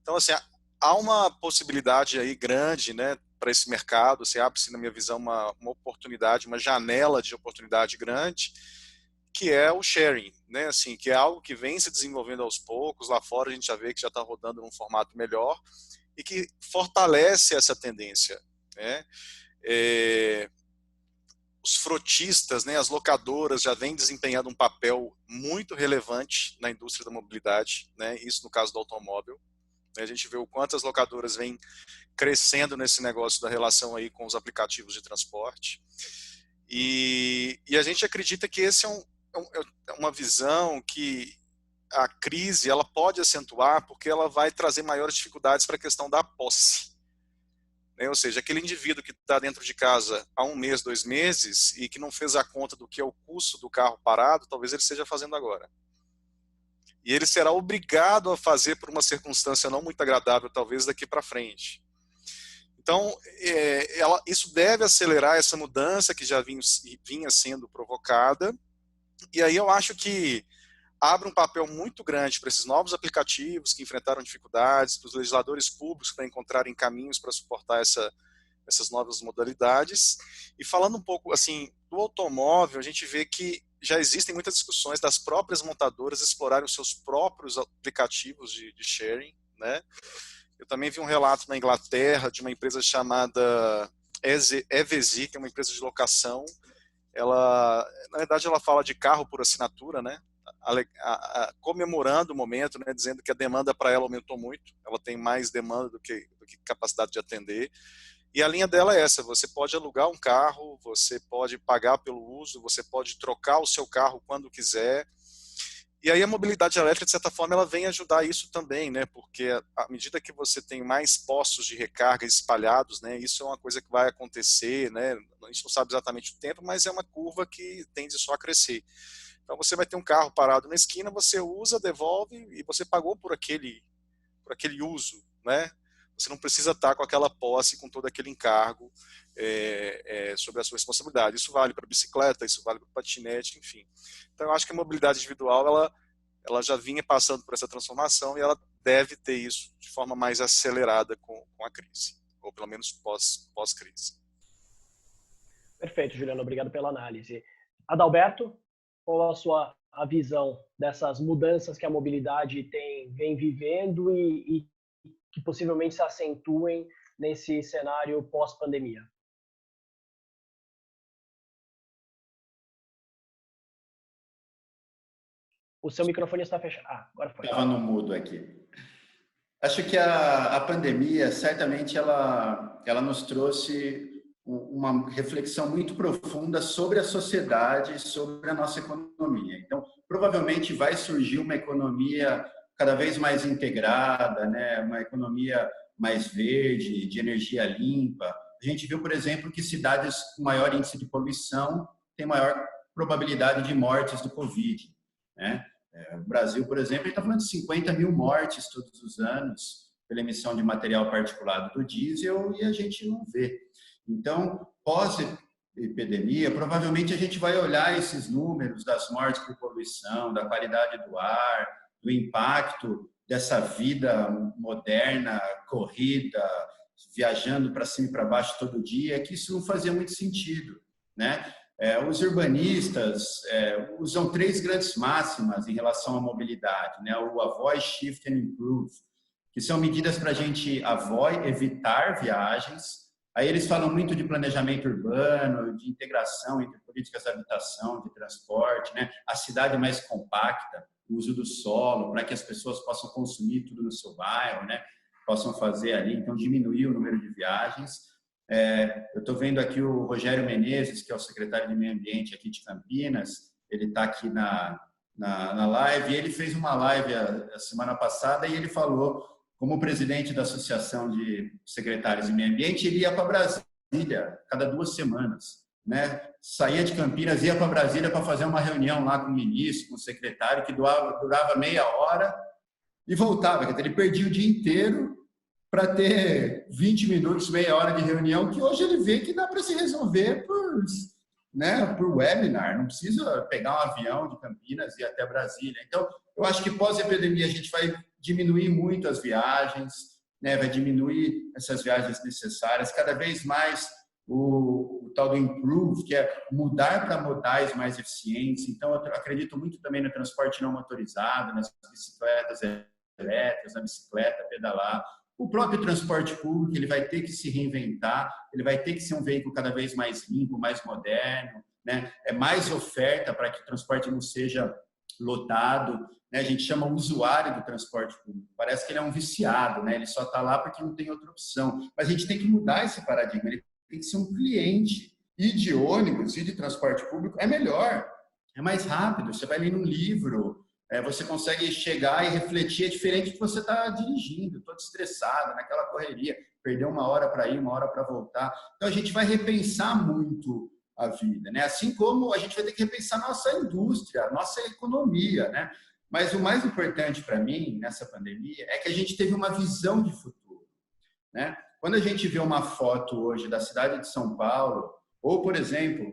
Então, assim, há uma possibilidade aí grande, né, para esse mercado. Abre-se, na minha visão, uma oportunidade, uma janela de oportunidade grande, que é o sharing, né? Assim, que é algo que vem se desenvolvendo aos poucos. Lá fora a gente já vê que já está rodando num formato melhor e que fortalece essa tendência, né? Os frotistas, né, as locadoras já vêm desempenhando um papel muito relevante na indústria da mobilidade, né? Isso no caso do automóvel. A gente vê o quanto as locadoras vêm crescendo nesse negócio da relação aí com os aplicativos de transporte. E a gente acredita que esse é uma visão que a crise ela pode acentuar porque ela vai trazer maiores dificuldades para a questão da posse. Ou seja, aquele indivíduo que está dentro de casa há 1 mês, 2 meses e que não fez a conta do que é o custo do carro parado, talvez ele esteja fazendo agora. E ele será obrigado a fazer por uma circunstância não muito agradável, talvez daqui para frente. Então, isso deve acelerar essa mudança que já vinha sendo provocada. E aí eu acho que abre um papel muito grande para esses novos aplicativos que enfrentaram dificuldades, para os legisladores públicos para encontrarem caminhos para suportar essas novas modalidades. E falando um pouco assim do automóvel, a gente vê que já existem muitas discussões das próprias montadoras explorarem os seus próprios aplicativos de sharing, né? Eu também vi um relato na Inglaterra de uma empresa chamada Evezi, que é uma empresa de locação. Na verdade, ela fala de carro por assinatura, né? Comemorando o momento, né? Dizendo que a demanda para ela aumentou muito. Ela tem mais demanda do que capacidade de atender. E a linha dela é essa: você pode alugar um carro, você pode pagar pelo uso, você pode trocar o seu carro quando quiser. E aí a mobilidade elétrica, de certa forma, ela vem ajudar isso também, né? Porque à medida que você tem mais postos de recarga espalhados, né? Isso é uma coisa que vai acontecer, né? A gente não sabe exatamente o tempo, mas é uma curva que tende só a crescer. Então você vai ter um carro parado na esquina, você usa, devolve e você pagou por aquele uso, né? Você não precisa estar com aquela posse, com todo aquele encargo sobre a sua responsabilidade. Isso vale para bicicleta, isso vale para patinete, enfim. Então, eu acho que a mobilidade individual ela já vinha passando por essa transformação e ela deve ter isso de forma mais acelerada com a crise, ou pelo menos pós-crise. Perfeito, Juliano. Obrigado pela análise. Adalberto, qual a visão dessas mudanças que a mobilidade vem vivendo e que possivelmente se acentuem nesse cenário pós-pandemia? O seu microfone está fechado. Agora foi. Estava no mudo aqui. Acho que a pandemia, certamente, ela nos trouxe uma reflexão muito profunda sobre a sociedade, sobre a nossa economia. Então, provavelmente vai surgir uma economia cada vez mais integrada, né? Uma economia mais verde, de energia limpa. A gente viu, por exemplo, que cidades com maior índice de poluição têm maior probabilidade de mortes do Covid, né? O Brasil, por exemplo, está falando de 50 mil mortes todos os anos pela emissão de material particulado do diesel e a gente não vê. Então, pós-epidemia, provavelmente a gente vai olhar esses números das mortes por poluição, da qualidade do ar, do impacto dessa vida moderna, corrida, viajando para cima e para baixo todo dia, que isso não fazia muito sentido, né? Os urbanistas usam 3 grandes máximas em relação à mobilidade, né? O avoid, shift and improve, que são medidas para a gente evitar viagens. Aí eles falam muito de planejamento urbano, de integração entre políticas de habitação, de transporte, né? A cidade mais compacta, o uso do solo, para que as pessoas possam consumir tudo no seu bairro, né? Possam fazer ali, então diminuir o número de viagens. Eu estou vendo aqui o Rogério Menezes, que é o secretário de Meio Ambiente aqui de Campinas, ele está aqui na live, e ele fez uma live a semana passada e ele falou, como presidente da Associação de Secretários de Meio Ambiente, ele ia para Brasília cada 2 semanas, né? Saía de Campinas, ia para Brasília para fazer uma reunião lá com o ministro, com o secretário, que durava meia hora e voltava. Ele perdia o dia inteiro para ter 20 minutos, meia hora de reunião, que hoje ele vê que dá para se resolver por webinar, não precisa pegar um avião de Campinas e ir até Brasília. Então, eu acho que pós-epidemia a gente vai diminuir muito as viagens, né? Vai diminuir essas viagens necessárias, cada vez mais o tal do improve, que é mudar para modais mais eficientes. Então, eu acredito muito também no transporte não motorizado, nas bicicletas elétricas, na bicicleta, pedalar. O próprio transporte público, ele vai ter que se reinventar, ele vai ter que ser um veículo cada vez mais limpo, mais moderno, né? É mais oferta para que o transporte não seja lotado, né? A gente chama o usuário do transporte público, parece que ele é um viciado, né? Ele só está lá porque não tem outra opção. Mas a gente tem que mudar esse paradigma, ele tem que ser um cliente. Ir de ônibus, ir de transporte público é melhor, é mais rápido, você vai ler um livro, você consegue chegar e refletir, é diferente de você estar dirigindo, todo estressado, naquela correria, perder 1 hora para ir, 1 hora para voltar. Então, a gente vai repensar muito a vida, né? Assim como a gente vai ter que repensar nossa indústria, nossa economia, né? Mas o mais importante para mim, nessa pandemia, é que a gente teve uma visão de futuro, né? Quando a gente vê uma foto hoje da cidade de São Paulo, ou, por exemplo,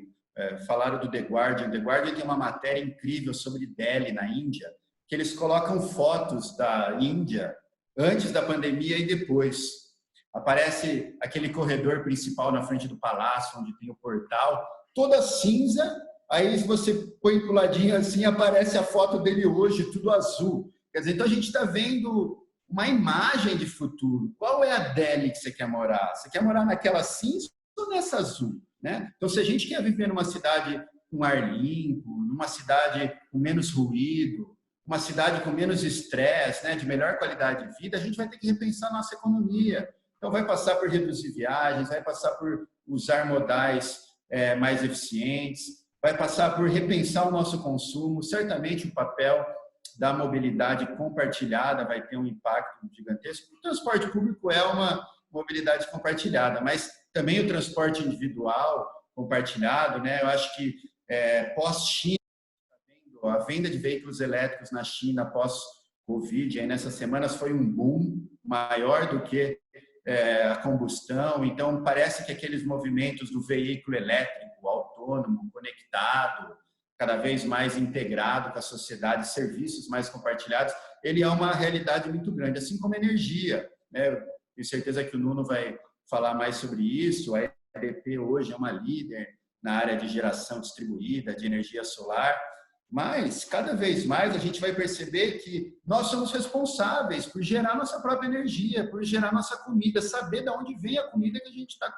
falaram do The Guardian tem uma matéria incrível sobre Delhi, na Índia, que eles colocam fotos da Índia antes da pandemia e depois. Aparece aquele corredor principal na frente do palácio, onde tem o portal, toda cinza, aí você põe pro ladinho assim, aparece a foto dele hoje, tudo azul. Quer dizer, então a gente está vendo uma imagem de futuro. Qual é a Delhi que você quer morar? Você quer morar naquela cinza ou nessa azul? Né? Então, se a gente quer viver numa cidade com ar limpo, numa cidade com menos ruído, uma cidade com menos estresse, né, de melhor qualidade de vida, a gente vai ter que repensar a nossa economia. Então, vai passar por reduzir viagens, vai passar por usar modais mais eficientes, vai passar por repensar o nosso consumo. Certamente, o papel da mobilidade compartilhada vai ter um impacto gigantesco. O transporte público é uma mobilidade compartilhada, mas também o transporte individual compartilhado, né? Eu acho que pós-China, a venda de veículos elétricos na China pós-Covid, aí nessas semanas foi um boom maior do que a combustão. Então, parece que aqueles movimentos do veículo elétrico, autônomo, conectado, cada vez mais integrado com a sociedade, serviços mais compartilhados, ele é uma realidade muito grande, assim como a energia, né? Eu tenho certeza que o Nuno vai falar mais sobre isso. A EDP hoje é uma líder na área de geração distribuída, de energia solar, mas cada vez mais a gente vai perceber que nós somos responsáveis por gerar nossa própria energia, por gerar nossa comida, saber de onde vem a comida que a gente está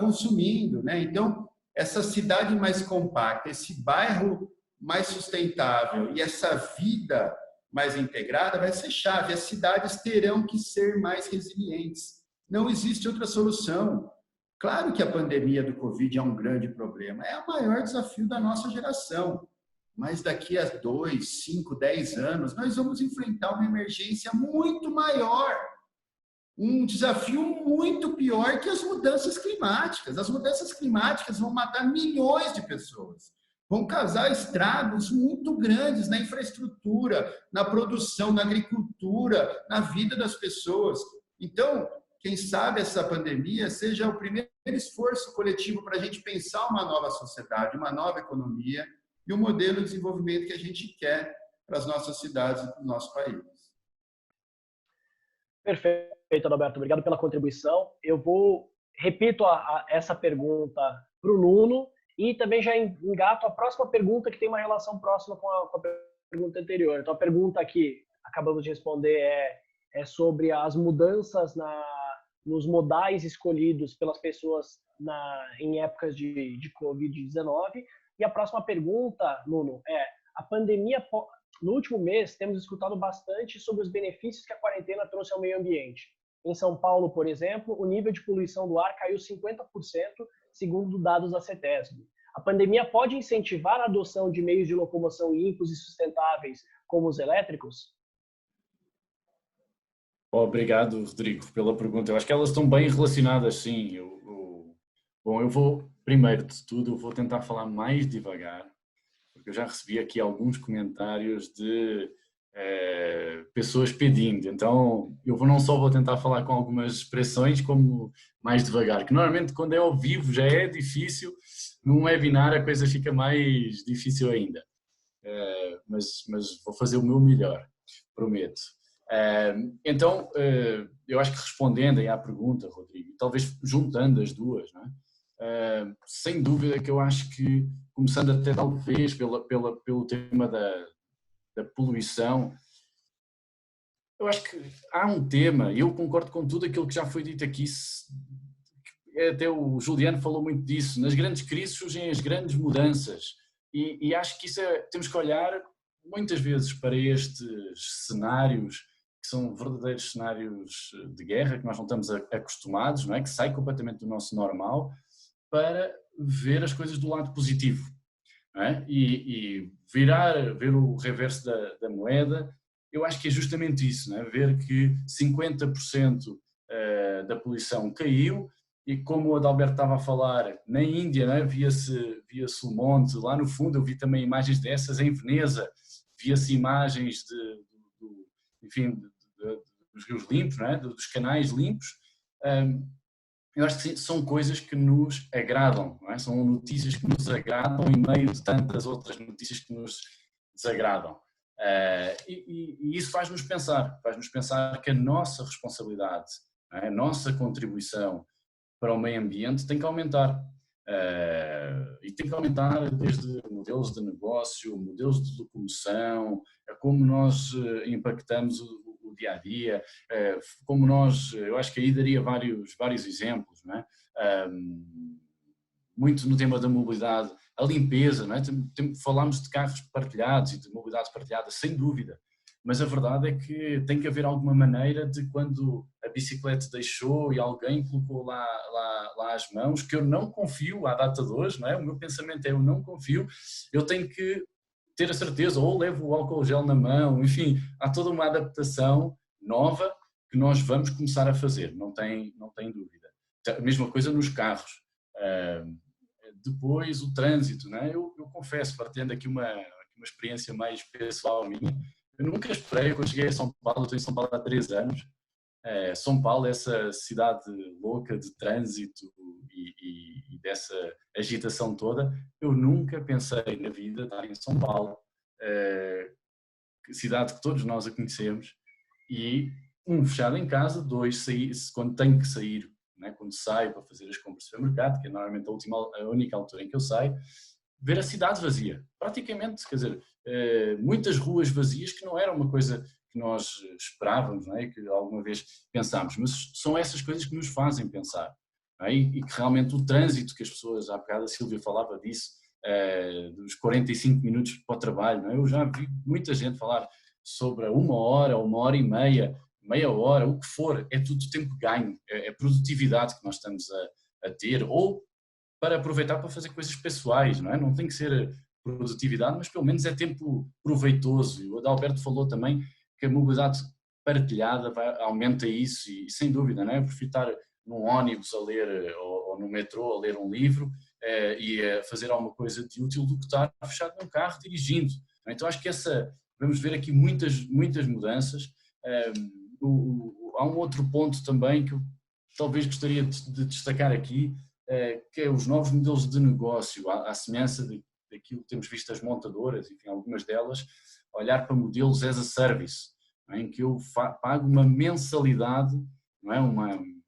consumindo, né? Então, essa cidade mais compacta, esse bairro mais sustentável e essa vida mais integrada vai ser chave. As cidades terão que ser mais resilientes. Não existe outra solução. Claro que a pandemia do Covid é um grande problema, é o maior desafio da nossa geração. Mas daqui a 2, 5, 10 anos, nós vamos enfrentar uma emergência muito maior. Um desafio muito pior que as mudanças climáticas. As mudanças climáticas vão matar milhões de pessoas. Vão causar estragos muito grandes na infraestrutura, na produção, na agricultura, na vida das pessoas. Então, quem sabe essa pandemia seja o primeiro esforço coletivo para a gente pensar uma nova sociedade, uma nova economia e o modelo de desenvolvimento que a gente quer para as nossas cidades e para o nosso país. Perfeito, Adalberto. Obrigado pela contribuição. Eu repito essa pergunta para o Nuno e também já engato a próxima pergunta que tem uma relação próxima com a pergunta anterior. Então, a pergunta que acabamos de responder é sobre as mudanças nos modais escolhidos pelas pessoas em épocas de Covid-19. E a próxima pergunta, Nuno, a pandemia... No último mês, temos escutado bastante sobre os benefícios que a quarentena trouxe ao meio ambiente. Em São Paulo, por exemplo, o nível de poluição do ar caiu 50%, segundo dados da CETESB. A pandemia pode incentivar a adoção de meios de locomoção limpos e sustentáveis, como os elétricos? Obrigado, Rodrigo, pela pergunta. Eu acho que elas estão bem relacionadas, sim. Bom, eu vou, primeiro de tudo, eu vou tentar falar mais devagar, porque eu já recebi aqui alguns comentários de pessoas pedindo, então eu não só vou tentar falar com algumas expressões, como mais devagar, que normalmente quando é ao vivo já é difícil, num webinar a coisa fica mais difícil ainda, mas vou fazer o meu melhor, prometo. Então, eu acho que respondendo aí à pergunta, Rodrigo, talvez juntando as duas, não é? Sem dúvida que eu acho que, começando até talvez pelo tema da poluição, eu acho que há um tema, e eu concordo com tudo aquilo que já foi dito aqui, até o Juliano falou muito disso, nas grandes crises surgem as grandes mudanças, e acho que isso temos que olhar muitas vezes para estes cenários, que são verdadeiros cenários de guerra, que nós não estamos acostumados, não é? Que sai completamente do nosso normal, para ver as coisas do lado positivo, não é? E ver o reverso da moeda, eu acho que é justamente isso, não é? Ver que 50% da poluição caiu, e como o Adalberto estava a falar, na Índia, não é? Via-se o monte, lá no fundo eu vi também imagens dessas, em Veneza, via-se imagens dos rios limpos, não é? Dos canais limpos. Eu acho que são coisas que nos agradam, não é? São notícias que nos agradam em meio de tantas outras notícias que nos desagradam. E isso faz-nos pensar que a nossa responsabilidade, não é? A nossa contribuição para o meio ambiente tem que aumentar. E tem que aumentar desde modelos de negócio, modelos de locomoção, a como nós impactamos o dia a dia, como nós, eu acho que aí daria vários exemplos, não é? Muito no tema da mobilidade, a limpeza, não é? Falámos de carros partilhados e de mobilidade partilhada, sem dúvida, mas a verdade é que tem que haver alguma maneira de, quando a bicicleta deixou e alguém colocou lá as mãos, que eu não confio à data de hoje, não é? O meu pensamento é: eu não confio, eu tenho que ter a certeza, ou levo o álcool gel na mão, enfim, há toda uma adaptação nova que nós vamos começar a fazer, não tem dúvida. A mesma coisa nos carros. Depois o trânsito, não é? Eu confesso, partilhando aqui uma experiência mais pessoal minha, eu nunca esperei, quando cheguei a São Paulo, eu estou em São Paulo há 3 anos, São Paulo, essa cidade louca de trânsito e dessa agitação toda, eu nunca pensei na vida estar em São Paulo, cidade que todos nós a conhecemos, e fechado em casa, 2, sair, quando tenho que sair, né, quando saio para fazer as compras do supermercado, que é normalmente a única altura em que eu saio, ver a cidade vazia, praticamente, quer dizer, muitas ruas vazias, que não era uma coisa que nós esperávamos, não é? Que alguma vez pensámos, mas são essas coisas que nos fazem pensar, não é? E que realmente o trânsito que as pessoas, há bocado a Sílvia falava disso, dos 45 minutos para o trabalho, não é? Eu já vi muita gente falar sobre 1 hora, 1h30, meia hora, o que for, é tudo tempo ganho, é produtividade que nós estamos a ter, ou para aproveitar para fazer coisas pessoais, não é? Não tem que ser produtividade, mas pelo menos é tempo proveitoso. E o Adalberto falou também que a mobilidade partilhada aumenta isso, e sem dúvida, não é? Eu prefiro estar num ônibus a ler, ou no metrô a ler um livro e a fazer alguma coisa de útil, do que estar fechado num carro dirigindo. Então acho que vamos ver aqui muitas mudanças. Há um outro ponto também que eu talvez gostaria de destacar aqui, que é os novos modelos de negócio, à semelhança daquilo que temos visto as montadoras, enfim, algumas delas, olhar para modelos as a service, é? Em que eu pago uma mensalidade, não é? Um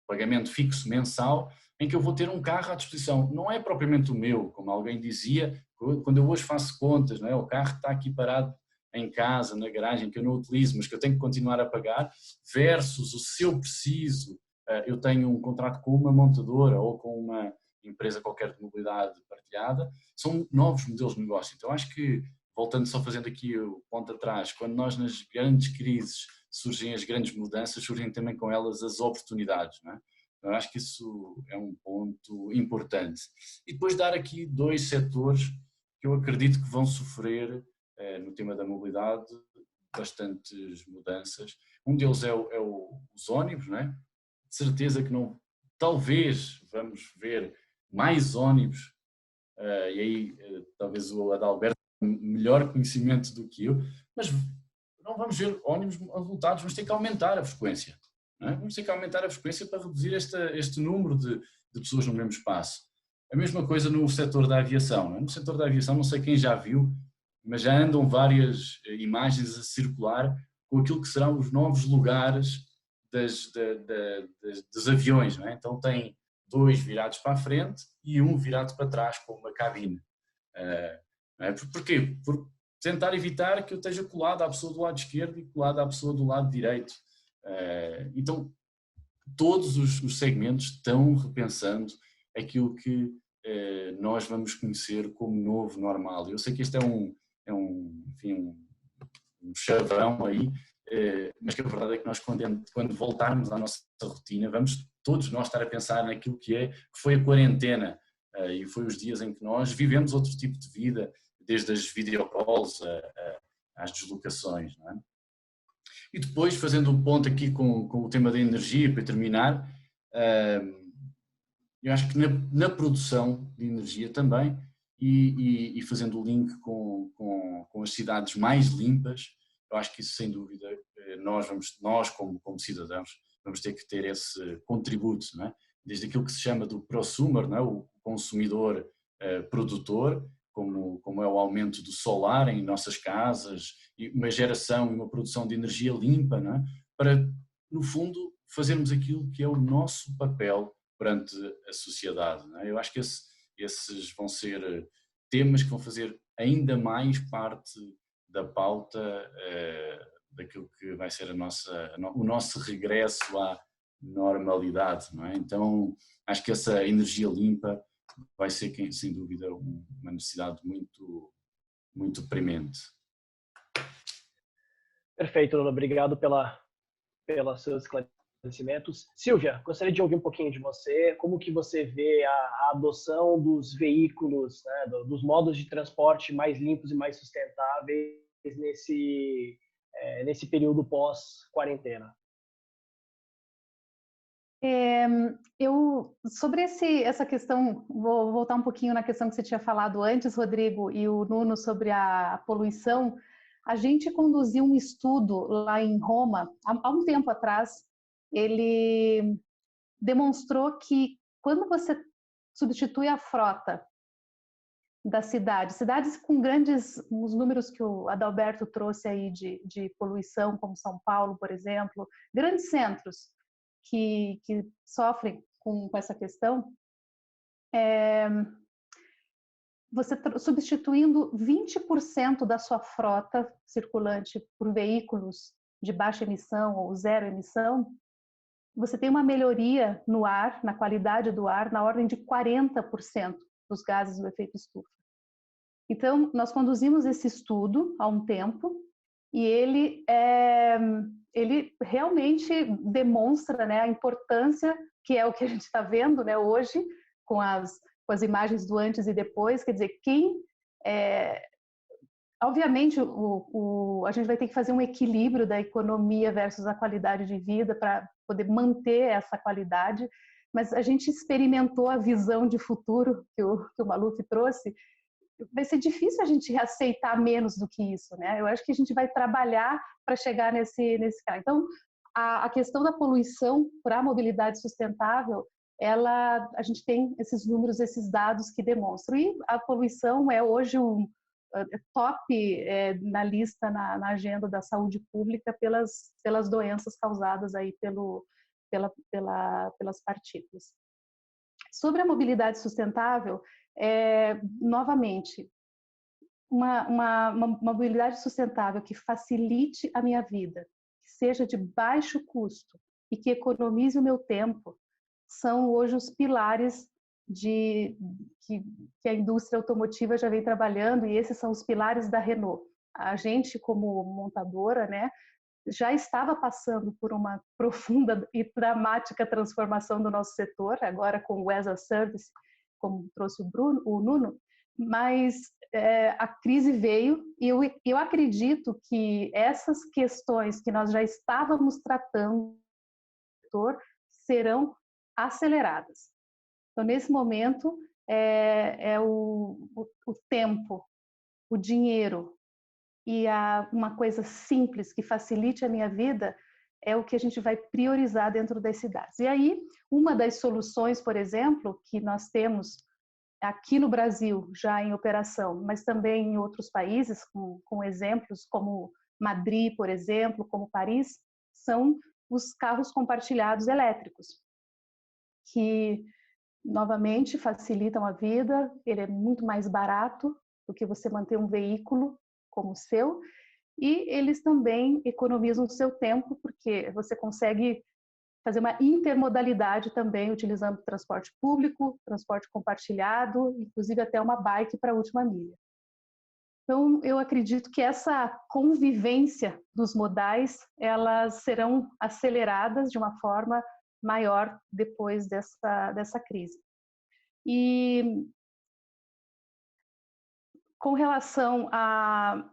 pagamento fixo mensal, em que eu vou ter um carro à disposição. Não é propriamente o meu, como alguém dizia, quando eu hoje faço contas, não é? O carro está aqui parado em casa, na garagem, que eu não utilizo, mas que eu tenho que continuar a pagar, versus o se eu preciso, eu tenho um contrato com uma montadora ou com uma empresa qualquer de mobilidade partilhada, são novos modelos de negócio. Então acho que, voltando só fazendo aqui o ponto atrás, quando nós nas grandes crises surgem as grandes mudanças, surgem também com elas as oportunidades, não é? Então acho que isso é um ponto importante. E depois dar aqui 2 setores que eu acredito que vão sofrer no tema da mobilidade bastantes mudanças. Um deles é os ônibus, não é? De certeza que não, talvez vamos ver mais ônibus, e aí talvez o Adalberto tenha melhor conhecimento do que eu, mas não vamos ver ônibus lotados, vamos ter que aumentar a frequência, não é? Vamos ter que aumentar a frequência para reduzir este número de pessoas no mesmo espaço. A mesma coisa no setor da aviação, não é? No setor da aviação, não sei quem já viu, mas já andam várias imagens a circular com aquilo que serão os novos lugares dos aviões, não é? Então tem 2 virados para a frente e 1 virado para trás, com uma cabine. Não é? Porquê? Por tentar evitar que eu esteja colado à pessoa do lado esquerdo e colado à pessoa do lado direito. Então, todos os segmentos estão repensando aquilo que nós vamos conhecer como novo normal. Eu sei que este é um chavão aí, mas que a verdade é que nós, quando voltarmos à nossa rotina, vamos todos nós estar a pensar naquilo que foi a quarentena, e foi os dias em que nós vivemos outro tipo de vida, desde as videocalls às deslocações, não é? E depois, fazendo um ponto aqui com o tema da energia, para terminar, eu acho que na produção de energia também, e fazendo o link com as cidades mais limpas, eu acho que isso, sem dúvida, nós como cidadãos, vamos ter que ter esse contributo, não é? Desde aquilo que se chama do prosumer, não é? O consumidor produtor, como é o aumento do solar em nossas casas, e uma geração e uma produção de energia limpa, não é? Para, no fundo, fazermos aquilo que é o nosso papel perante a sociedade, não é? Eu acho que esses vão ser temas que vão fazer ainda mais parte da pauta daquilo que vai ser o nosso regresso à normalidade, não é? Então, acho que essa energia limpa vai ser, sem dúvida, uma necessidade muito, muito premente. Perfeito, Nuno. Obrigado pelos seus esclarecimentos. Silvia, gostaria de ouvir um pouquinho de você. Como que você vê a adoção dos veículos, né, dos modos de transporte mais limpos e mais sustentáveis nesse período pós-quarentena? Sobre essa questão, vou voltar um pouquinho na questão que você tinha falado antes, Rodrigo, e o Nuno, sobre a poluição. A gente conduziu um estudo lá em Roma, há um tempo atrás. Ele demonstrou que quando você substitui a frota da cidades com os números que o Adalberto trouxe aí de poluição, como São Paulo, por exemplo, grandes centros que sofrem com essa questão, você substituindo 20% da sua frota circulante por veículos de baixa emissão ou zero emissão, você tem uma melhoria no ar, na qualidade do ar, na ordem de 40% dos gases do efeito estufa. Então, nós conduzimos esse estudo há um tempo e ele realmente demonstra, né, a importância, que é o que a gente está vendo, né, hoje, com as imagens do antes e depois. Quer dizer, obviamente, a gente vai ter que fazer um equilíbrio da economia versus a qualidade de vida para poder manter essa qualidade, mas a gente experimentou a visão de futuro que o Maluf trouxe. Vai ser difícil a gente aceitar menos do que isso, né? Eu acho que a gente vai trabalhar para chegar nesse caso. Então, a questão da poluição para a mobilidade sustentável, a gente tem esses números, esses dados que demonstram. E a poluição é hoje top na lista, na agenda da saúde pública pelas doenças causadas aí pelas partículas. Sobre a mobilidade sustentável, novamente, uma mobilidade sustentável que facilite a minha vida, que seja de baixo custo e que economize o meu tempo, são hoje os pilares que a indústria automotiva já vem trabalhando, e esses são os pilares da Renault. A gente, como montadora, né, já estava passando por uma profunda e dramática transformação do nosso setor, agora com o as a Service, como trouxe o Nuno, mas a crise veio e eu acredito que essas questões que nós já estávamos tratando no setor serão aceleradas. Então, nesse momento, o tempo, o dinheiro e uma coisa simples que facilite a minha vida é o que a gente vai priorizar dentro das cidades. E aí, uma das soluções, por exemplo, que nós temos aqui no Brasil já em operação, mas também em outros países, com exemplos como Madrid, por exemplo, como Paris, são os carros compartilhados elétricos, que novamente facilitam a vida. Ele é muito mais barato do que você manter um veículo como o seu, e eles também economizam o seu tempo, porque você consegue fazer uma intermodalidade também, utilizando transporte público, transporte compartilhado, inclusive até uma bike para a última milha. Então, eu acredito que essa convivência dos modais, elas serão aceleradas de uma forma maior depois dessa crise. E com relação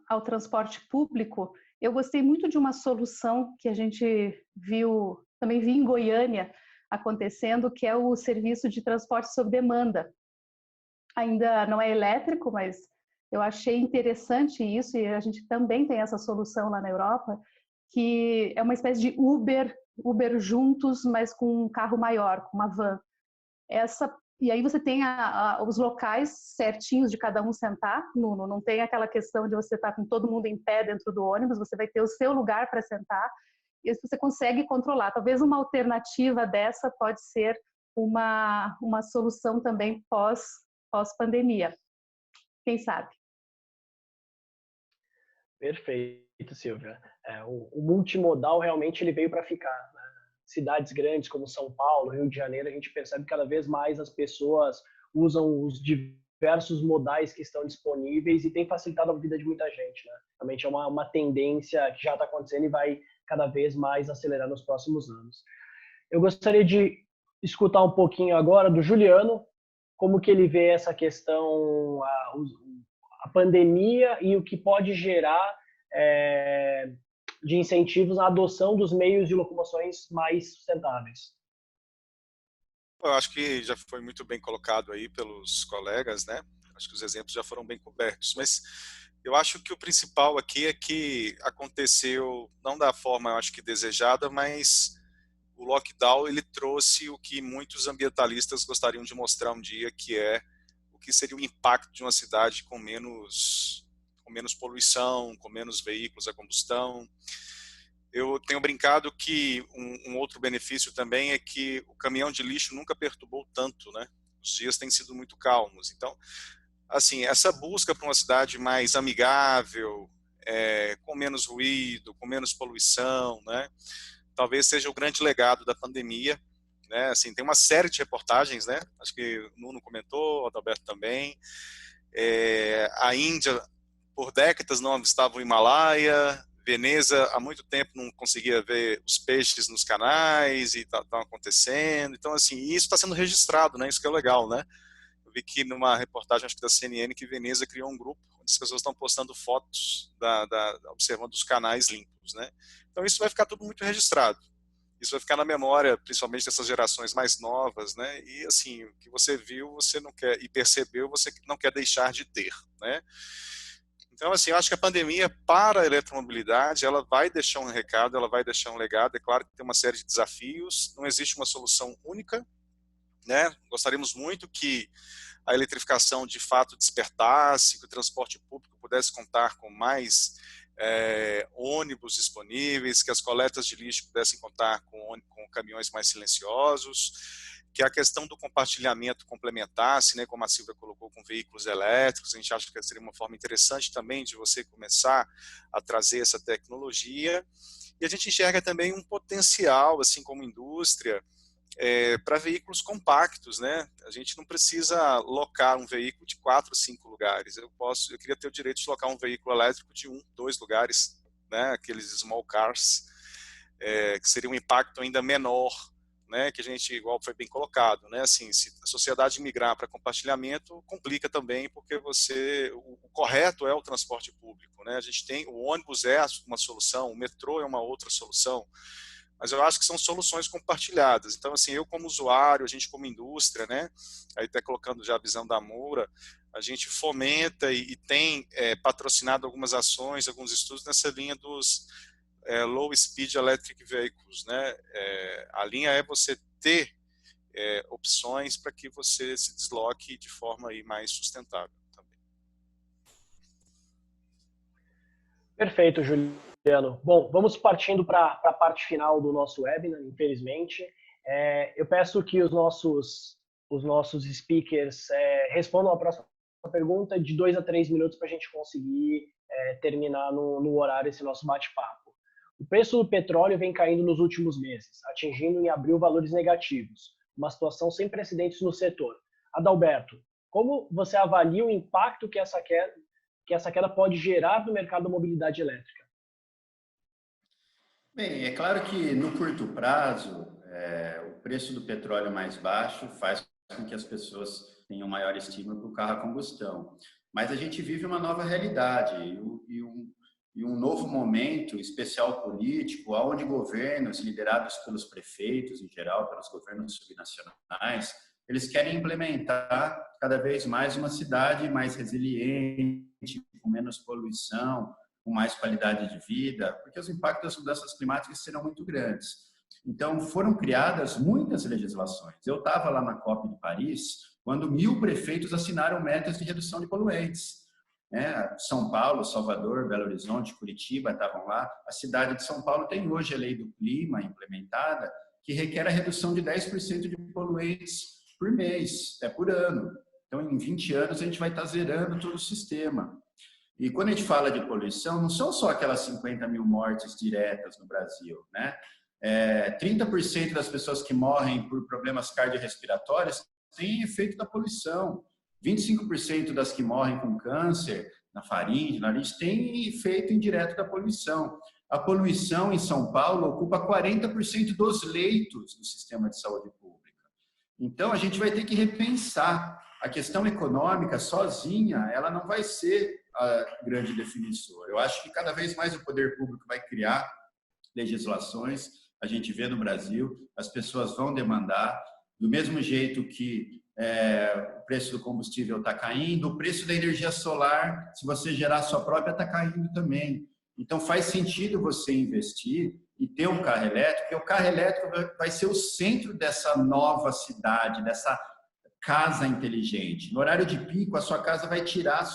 ao transporte público, eu gostei muito de uma solução que a gente também vi em Goiânia acontecendo, que é o serviço de transporte sob demanda. Ainda não é elétrico, mas eu achei interessante isso, e a gente também tem essa solução lá na Europa, que é uma espécie de Uber juntos, mas com um carro maior, com uma van. E aí você tem os locais certinhos de cada um sentar, Nuno, não tem aquela questão de você estar com todo mundo em pé dentro do ônibus, você vai ter o seu lugar para sentar, e você consegue controlar. Talvez uma alternativa dessa pode ser uma solução também pós-pandemia. Quem sabe? Perfeito, Silvia. O multimodal realmente ele veio para ficar, né? Cidades grandes como São Paulo, Rio de Janeiro, a gente percebe que cada vez mais as pessoas usam os diversos modais que estão disponíveis e tem facilitado a vida de muita gente, né? Realmente é uma tendência que já está acontecendo e vai cada vez mais acelerar nos próximos anos. Eu gostaria de escutar um pouquinho agora do Juliano, como que ele vê essa questão, a pandemia e o que pode gerar de incentivos à adoção dos meios de locomoções mais sustentáveis. Eu acho que já foi muito bem colocado aí pelos colegas, né? Acho que os exemplos já foram bem cobertos, mas eu acho que o principal aqui é que aconteceu não da forma, eu acho que desejada, mas o lockdown ele trouxe o que muitos ambientalistas gostariam de mostrar um dia, que é o que seria o impacto de uma cidade com menos poluição, com menos veículos a combustão. Eu tenho brincado que um outro benefício também é que o caminhão de lixo nunca perturbou tanto, né? Os dias têm sido muito calmos. Então, assim, essa busca por uma cidade mais amigável, com menos ruído, com menos poluição, né? Talvez seja o grande legado da pandemia, né? Assim, tem uma série de reportagens, né? Acho que o Nuno comentou, o Adalberto também. A Índia, por décadas, não avistava o Himalaia. Veneza, há muito tempo, não conseguia ver os peixes nos canais e estão acontecendo. Então, assim, isso está sendo registrado, né? Isso que é legal, né? Eu vi que numa reportagem, acho que da CNN, que Veneza criou um grupo onde as pessoas estão postando fotos observando os canais limpos, né? Então, isso vai ficar tudo muito registrado. Isso vai ficar na memória, principalmente dessas gerações mais novas, né? E, assim, o que você viu, você não quer, e percebeu, você não quer deixar de ter, né? Então, assim, eu acho que a pandemia para a eletromobilidade, ela vai deixar um recado, ela vai deixar um legado. É claro que tem uma série de desafios, não existe uma solução única, né? Gostaríamos muito que a eletrificação de fato despertasse, que o transporte público pudesse contar com mais ônibus disponíveis, que as coletas de lixo pudessem contar com caminhões mais silenciosos, que a questão do compartilhamento complementasse, né, como a Silvia colocou, com veículos elétricos. A gente acha que seria uma forma interessante também de você começar a trazer essa tecnologia. E a gente enxerga também um potencial, assim como indústria, para veículos compactos, né? A gente não precisa locar um veículo de 4, 5 lugares. Eu queria ter o direito de locar um veículo elétrico de 1, 2 lugares, né? Aqueles small cars, que seria um impacto ainda menor, né? Que a gente, igual foi bem colocado, né? Assim, se a sociedade migrar para compartilhamento, complica também, porque o correto é o transporte público, né? A gente tem o ônibus é uma solução, o metrô é uma outra solução. Mas eu acho que são soluções compartilhadas. Então, assim, eu como usuário, a gente como indústria, né, aí até colocando já a visão da Moura, a gente fomenta e tem patrocinado algumas ações, alguns estudos nessa linha dos low speed electric vehicles, né? A linha é você ter opções para que você se desloque de forma aí mais sustentável também. Perfeito, Juliano. Juliano. Bom, vamos partindo para a parte final do nosso webinar, infelizmente. Eu peço que os nossos speakers respondam a próxima pergunta de 2 a 3 minutos para a gente conseguir terminar no horário esse nosso bate-papo. O preço do petróleo vem caindo nos últimos meses, atingindo em abril valores negativos, uma situação sem precedentes no setor. Adalberto, como você avalia o impacto que essa queda pode gerar no mercado da mobilidade elétrica? Bem, é claro que no curto prazo, o preço do petróleo mais baixo faz com que as pessoas tenham maior estímulo para o carro a combustão. Mas a gente vive uma nova realidade e um novo momento especial político, onde governos liderados pelos prefeitos, em geral, pelos governos subnacionais, eles querem implementar cada vez mais uma cidade mais resiliente, com menos poluição, com mais qualidade de vida, porque os impactos das mudanças climáticas serão muito grandes. Então, foram criadas muitas legislações. Eu estava lá na COP de Paris, quando 1.000 prefeitos assinaram metas de redução de poluentes. São Paulo, Salvador, Belo Horizonte, Curitiba estavam lá. A cidade de São Paulo tem hoje a lei do clima implementada, que requer a redução de 10% de poluentes por mês, por ano. Então, em 20 anos, a gente vai estar zerando todo o sistema. E quando a gente fala de poluição, não são só aquelas 50 mil mortes diretas no Brasil, né? 30% das pessoas que morrem por problemas cardiorrespiratórios têm efeito da poluição. 25% das que morrem com câncer na faringe, na nariz, tem efeito indireto da poluição. A poluição em São Paulo ocupa 40% dos leitos do sistema de saúde pública. Então, a gente vai ter que repensar. A questão econômica sozinha, ela não vai ser a grande definidora. Eu acho que cada vez mais o poder público vai criar legislações. A gente vê no Brasil, as pessoas vão demandar, do mesmo jeito que o preço do combustível está caindo, o preço da energia solar, se você gerar a sua própria, está caindo também. Então, faz sentido você investir e ter um carro elétrico, porque o carro elétrico vai ser o centro dessa nova cidade, dessa casa inteligente. No horário de pico, a sua casa vai tirar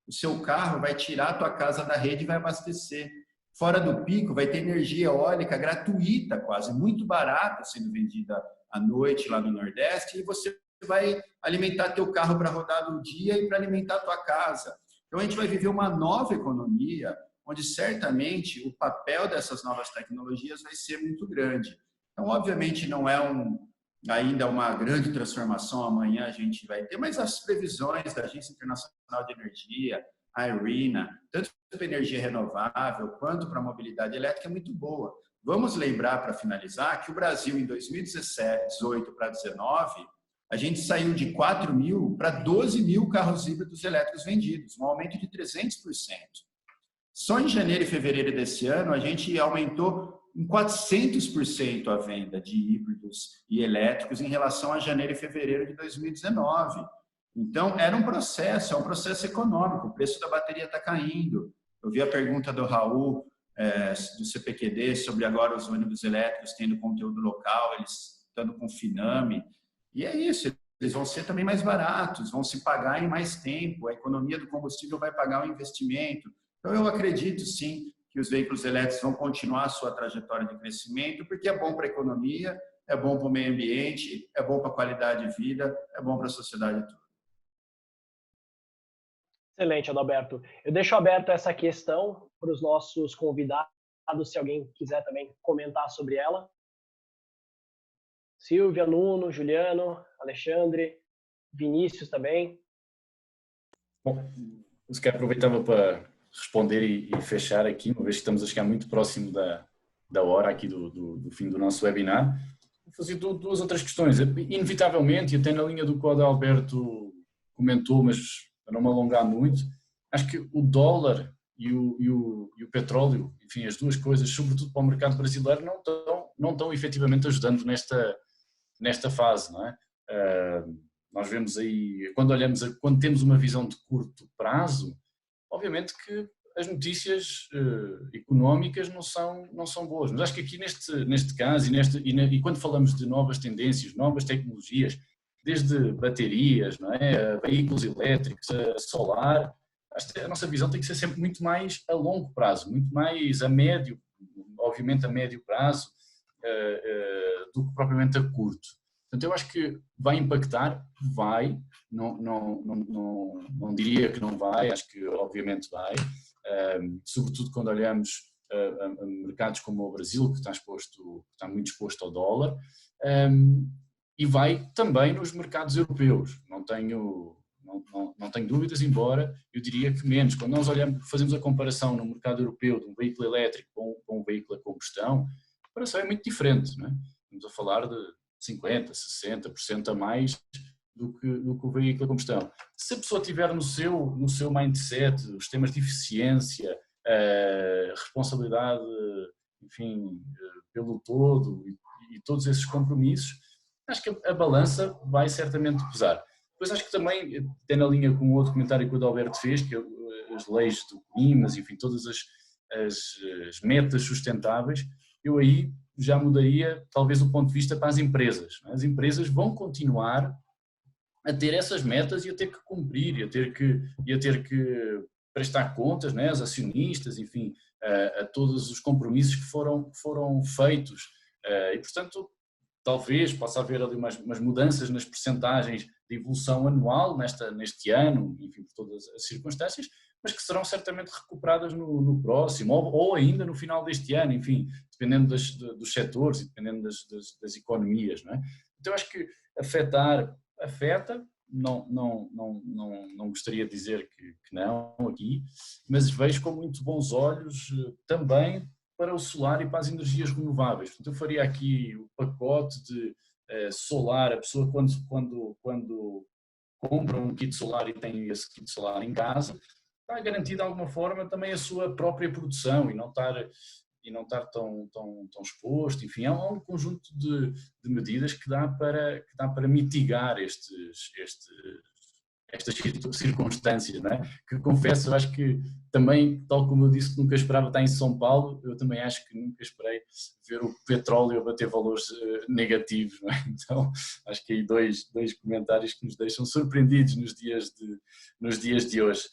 o seu carro, vai tirar a tua casa da rede e vai abastecer. Fora do pico, vai ter energia eólica gratuita, quase, muito barata, sendo vendida à noite lá no Nordeste, e você vai alimentar teu carro para rodar no dia e para alimentar a tua casa. Então, a gente vai viver uma nova economia, onde certamente o papel dessas novas tecnologias vai ser muito grande. Então, obviamente, não é ainda uma grande transformação, amanhã a gente vai ter, mas as previsões da Agência Internacional de Energia, a IRENA, tanto para energia renovável quanto para a mobilidade elétrica, é muito boa. Vamos lembrar, para finalizar, que o Brasil, em 2017, 18 para 19, a gente saiu de 4 mil para 12 mil carros híbridos elétricos vendidos, um aumento de 300%. Só em janeiro e fevereiro desse ano, a gente aumentou em 400% a venda de híbridos e elétricos em relação a janeiro e fevereiro de 2019. Então, é um processo econômico, o preço da bateria está caindo. Eu vi a pergunta do Raul, do CPQD, sobre agora os ônibus elétricos tendo conteúdo local, eles estando com Finame. E é isso, eles vão ser também mais baratos, vão se pagar em mais tempo, a economia do combustível vai pagar o investimento. Então, eu acredito, sim, que os veículos elétricos vão continuar a sua trajetória de crescimento, porque é bom para a economia, é bom para o meio ambiente, é bom para a qualidade de vida, é bom para a sociedade toda. Excelente, Adalberto. Eu deixo aberta essa questão para os nossos convidados, se alguém quiser também comentar sobre ela. Silvia, Nuno, Juliano, Alexandre, Vinícius também. Bom, eu quero aproveitava para responder e fechar aqui, uma vez que estamos a chegar muito próximo da hora aqui do fim do nosso webinar. Vou fazer duas outras questões. Inevitavelmente, e até na linha do que o Adalberto comentou, mas para não me alongar muito, acho que o dólar e o petróleo, enfim, as duas coisas, sobretudo para o mercado brasileiro, não estão efetivamente ajudando nesta fase, não é? Nós vemos aí, quando temos uma visão de curto prazo, obviamente que as notícias económicas não são boas, mas acho que aqui neste caso e quando falamos de novas tendências, novas tecnologias, desde baterias, não é, veículos elétricos, solar, a nossa visão tem que ser sempre muito mais a longo prazo, muito mais a médio, obviamente a médio prazo, do que propriamente a curto. Portanto, eu acho que vai impactar, vai, não diria que não vai, acho que obviamente vai, sobretudo quando olhamos a mercados como o Brasil, que está muito exposto ao dólar, e vai também nos mercados europeus, não tenho dúvidas, embora eu diria que menos. Quando nós fazemos a comparação no mercado europeu de um veículo elétrico com um veículo a combustão, a comparação é muito diferente, não é? Estamos a falar de 50%, 60% a mais do que o veículo a combustão. Se a pessoa tiver no seu mindset os temas de eficiência, responsabilidade, enfim, pelo todo e todos esses compromissos, acho que a balança vai certamente pesar. Depois acho que também, tem na linha com o outro comentário que o Adalberto fez, que as leis do clima, enfim, todas as metas sustentáveis, eu aí já mudaria talvez o ponto de vista para as empresas. As empresas vão continuar a ter essas metas e a ter que cumprir, e a ter que prestar contas, né, aos acionistas, enfim, a todos os compromissos que foram feitos. E, portanto, talvez possa haver ali umas mudanças nas percentagens de evolução anual neste ano, enfim, por todas as circunstâncias, mas que serão certamente recuperadas no próximo, ou ainda no final deste ano, enfim, dependendo dos setores e dependendo das economias, não é? Então, acho que afeta, não gostaria de dizer que não aqui, mas vejo com muito bons olhos também para o solar e para as energias renováveis. Portanto, eu faria aqui o pacote de solar. A pessoa quando compra um kit solar e tem esse kit solar em casa, está garantido de alguma forma também a sua própria produção e não estar tão exposto. Enfim, é um conjunto de medidas que dá para mitigar estas circunstâncias, não é? Que confesso, eu acho que também, tal como eu disse, nunca esperava estar em São Paulo, eu também acho que nunca esperei ver o petróleo a bater valores negativos, não é? Então, acho que aí dois comentários que nos deixam surpreendidos nos dias de hoje.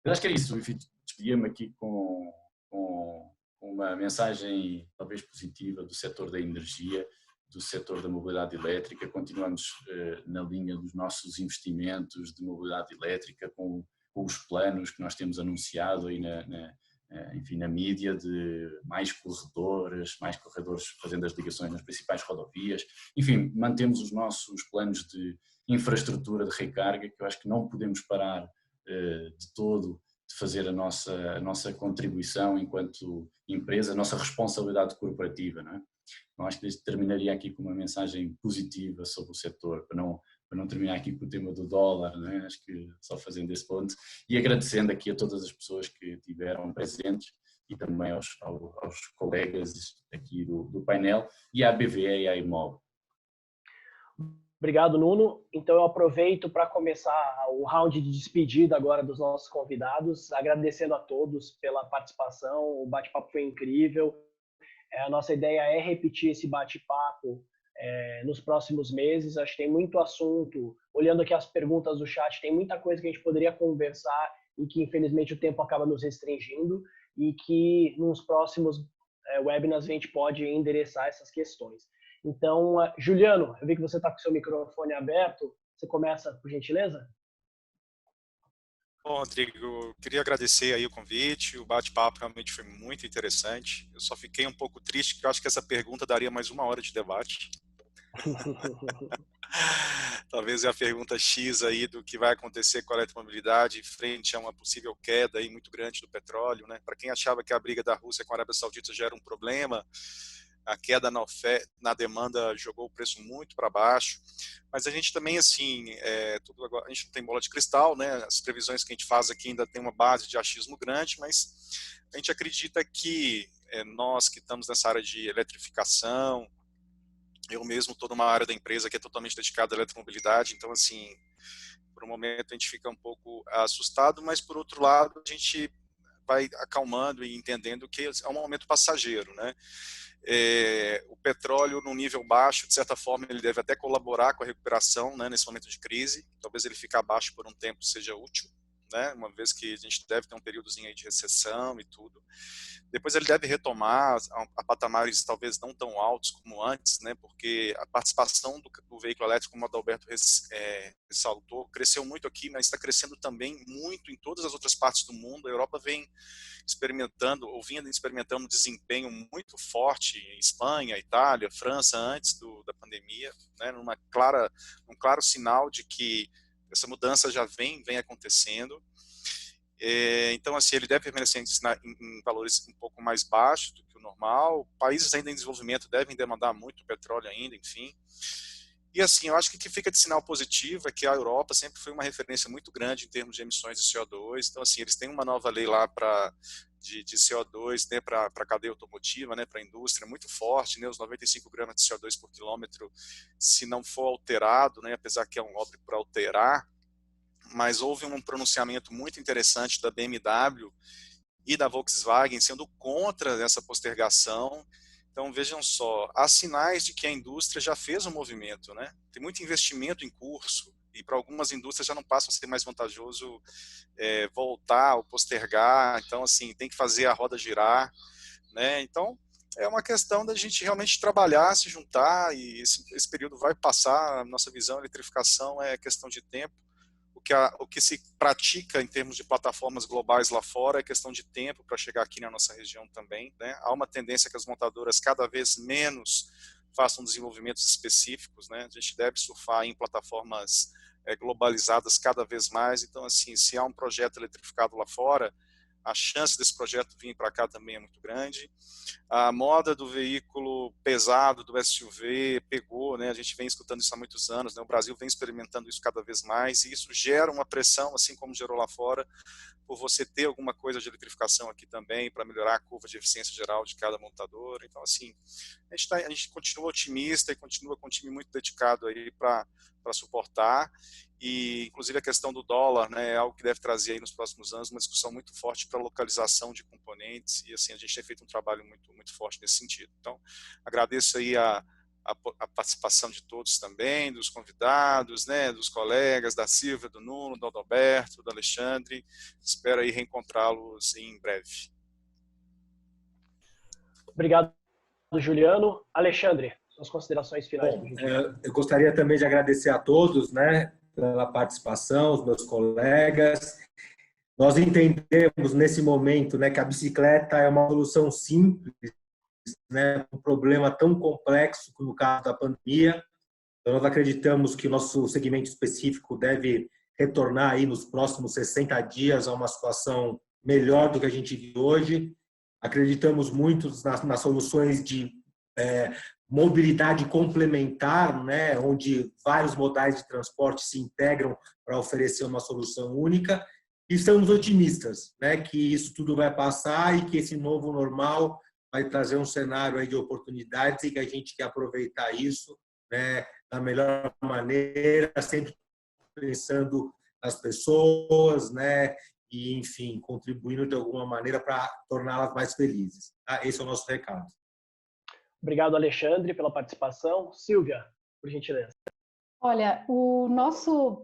Eu acho que é isso, enfim, despedia-me aqui com uma mensagem talvez positiva do setor da energia, do setor da mobilidade elétrica. Continuamos na linha dos nossos investimentos de mobilidade elétrica com os planos que nós temos anunciado aí na mídia de mais corredores fazendo as ligações nas principais rodovias. Enfim, mantemos os nossos planos de infraestrutura de recarga, que eu acho que não podemos parar de todo de fazer a nossa contribuição enquanto empresa, a nossa responsabilidade corporativa, não é? Então, acho que terminaria aqui com uma mensagem positiva sobre o setor, para não terminar aqui com o tema do dólar, não é? Acho que só fazendo esse ponto e agradecendo aqui a todas as pessoas que estiveram presentes e também aos colegas aqui do painel e à BVE e à IMOB. Obrigado, Nuno. Então eu aproveito para começar o round de despedida agora dos nossos convidados, agradecendo a todos pela participação. O bate-papo foi incrível. A nossa ideia é repetir esse bate-papo nos próximos meses. Acho que tem muito assunto. Olhando aqui as perguntas do chat, tem muita coisa que a gente poderia conversar e que, infelizmente, o tempo acaba nos restringindo e que nos próximos webinars a gente pode endereçar essas questões. Então, Juliano, eu vi que você está com o seu microfone aberto. Você começa, por gentileza? Bom, Rodrigo, queria agradecer aí o convite, o bate-papo realmente foi muito interessante. Eu só fiquei um pouco triste, porque eu acho que essa pergunta daria mais 1 hora de debate. Talvez é a pergunta X aí do que vai acontecer com a eletromobilidade frente a uma possível queda aí muito grande do petróleo, né? Para quem achava que a briga da Rússia com a Arábia Saudita já era um problema, a queda na demanda jogou o preço muito para baixo, mas a gente também, assim, a gente não tem bola de cristal, né? As previsões que a gente faz aqui ainda tem uma base de achismo grande, mas a gente acredita que nós que estamos nessa área de eletrificação, eu mesmo estou numa área da empresa que é totalmente dedicada à eletromobilidade, então, assim, por um momento a gente fica um pouco assustado, mas por outro lado a gente vai acalmando e entendendo que é um momento passageiro, né? O petróleo no nível baixo, de certa forma, ele deve até colaborar com a recuperação, né, nesse momento de crise. Talvez ele ficar baixo por um tempo seja útil, né? Uma vez que a gente deve ter um períodozinho aí de recessão e tudo. Depois ele deve retomar a patamares talvez não tão altos como antes, né? Porque a participação do veículo elétrico, como o Adalberto ressaltou, cresceu muito aqui, mas está crescendo também muito em todas as outras partes do mundo. A Europa vem experimentando, ou vinha experimentando um desempenho muito forte em Espanha, Itália, França, antes da pandemia, né? Um claro sinal de que essa mudança já vem acontecendo. Então, assim, ele deve permanecer em valores um pouco mais baixos do que o normal. Países ainda em desenvolvimento devem demandar muito petróleo ainda, enfim. E, assim, eu acho que o que fica de sinal positivo é que a Europa sempre foi uma referência muito grande em termos de emissões de CO2. Então, assim, eles têm uma nova lei lá de CO2, né, para a cadeia automotiva, né, para a indústria, muito forte, né, os 95 gramas de CO2 por quilômetro, se não for alterado, né, apesar que é um óbvio para alterar, mas houve um pronunciamento muito interessante da BMW e da Volkswagen sendo contra essa postergação. Então, vejam só, há sinais de que a indústria já fez um movimento, né? Tem muito investimento em curso, e para algumas indústrias já não passa a ser mais vantajoso voltar ou postergar. Então, assim, tem que fazer a roda girar, né? Então, é uma questão da gente realmente trabalhar, se juntar, e esse período vai passar. A nossa visão, a eletrificação é questão de tempo. O que se pratica em termos de plataformas globais lá fora é questão de tempo para chegar aqui na nossa região também, né? Há uma tendência que as montadoras cada vez menos façam desenvolvimentos específicos, né? A gente deve surfar em plataformas globalizadas cada vez mais. Então, assim, se há um projeto eletrificado lá fora, a chance desse projeto vir para cá também é muito grande. A moda do veículo pesado, do SUV, pegou, né? A gente vem escutando isso há muitos anos, né? O Brasil vem experimentando isso cada vez mais, e isso gera uma pressão, assim como gerou lá fora, por você ter alguma coisa de eletrificação aqui também, para melhorar a curva de eficiência geral de cada montador. Então, assim, a gente continua otimista e continua com um time muito dedicado aí para suportar. E, inclusive, a questão do dólar, né, é algo que deve trazer aí nos próximos anos uma discussão muito forte para a localização de componentes, e, assim, a gente tem feito um trabalho muito, muito forte nesse sentido. Então, agradeço aí a participação de todos também, dos convidados, né, dos colegas, da Silvia, do Nuno, do Adalberto, do Alexandre. Espero aí reencontrá-los em breve. Obrigado, Juliano. Alexandre, suas considerações finais. Bom, eu gostaria também de agradecer a todos, né, pela participação, os meus colegas. Nós entendemos nesse momento, né, que a bicicleta é uma solução simples, né, um problema tão complexo como no caso da pandemia. Então, nós acreditamos que o nosso segmento específico deve retornar aí nos próximos 60 dias a uma situação melhor do que a gente vive hoje. Acreditamos muito nas soluções de mobilidade complementar, né, onde vários modais de transporte se integram para oferecer uma solução única. E estamos otimistas, né, que isso tudo vai passar e que esse novo normal vai trazer um cenário aí de oportunidades e que a gente quer aproveitar isso, né, da melhor maneira, sempre pensando nas pessoas, né, e, enfim, contribuindo de alguma maneira para torná-las mais felizes. Tá? Esse é o nosso recado. Obrigado, Alexandre, pela participação. Silvia, por gentileza. Olha, o nosso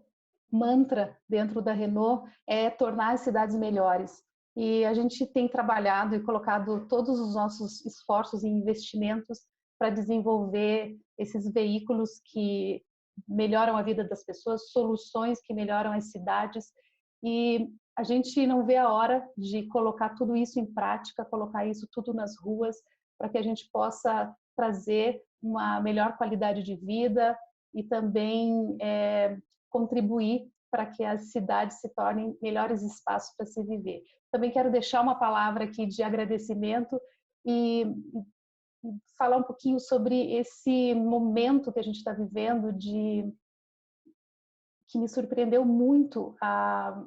mantra dentro da Renault é tornar as cidades melhores. E a gente tem trabalhado e colocado todos os nossos esforços e investimentos para desenvolver esses veículos que melhoram a vida das pessoas, soluções que melhoram as cidades. E a gente não vê a hora de colocar tudo isso em prática, colocar isso tudo nas ruas, para que a gente possa trazer uma melhor qualidade de vida e também contribuir para que as cidades se tornem melhores espaços para se viver. Também quero deixar uma palavra aqui de agradecimento e falar um pouquinho sobre esse momento que a gente está vivendo, que me surpreendeu muito a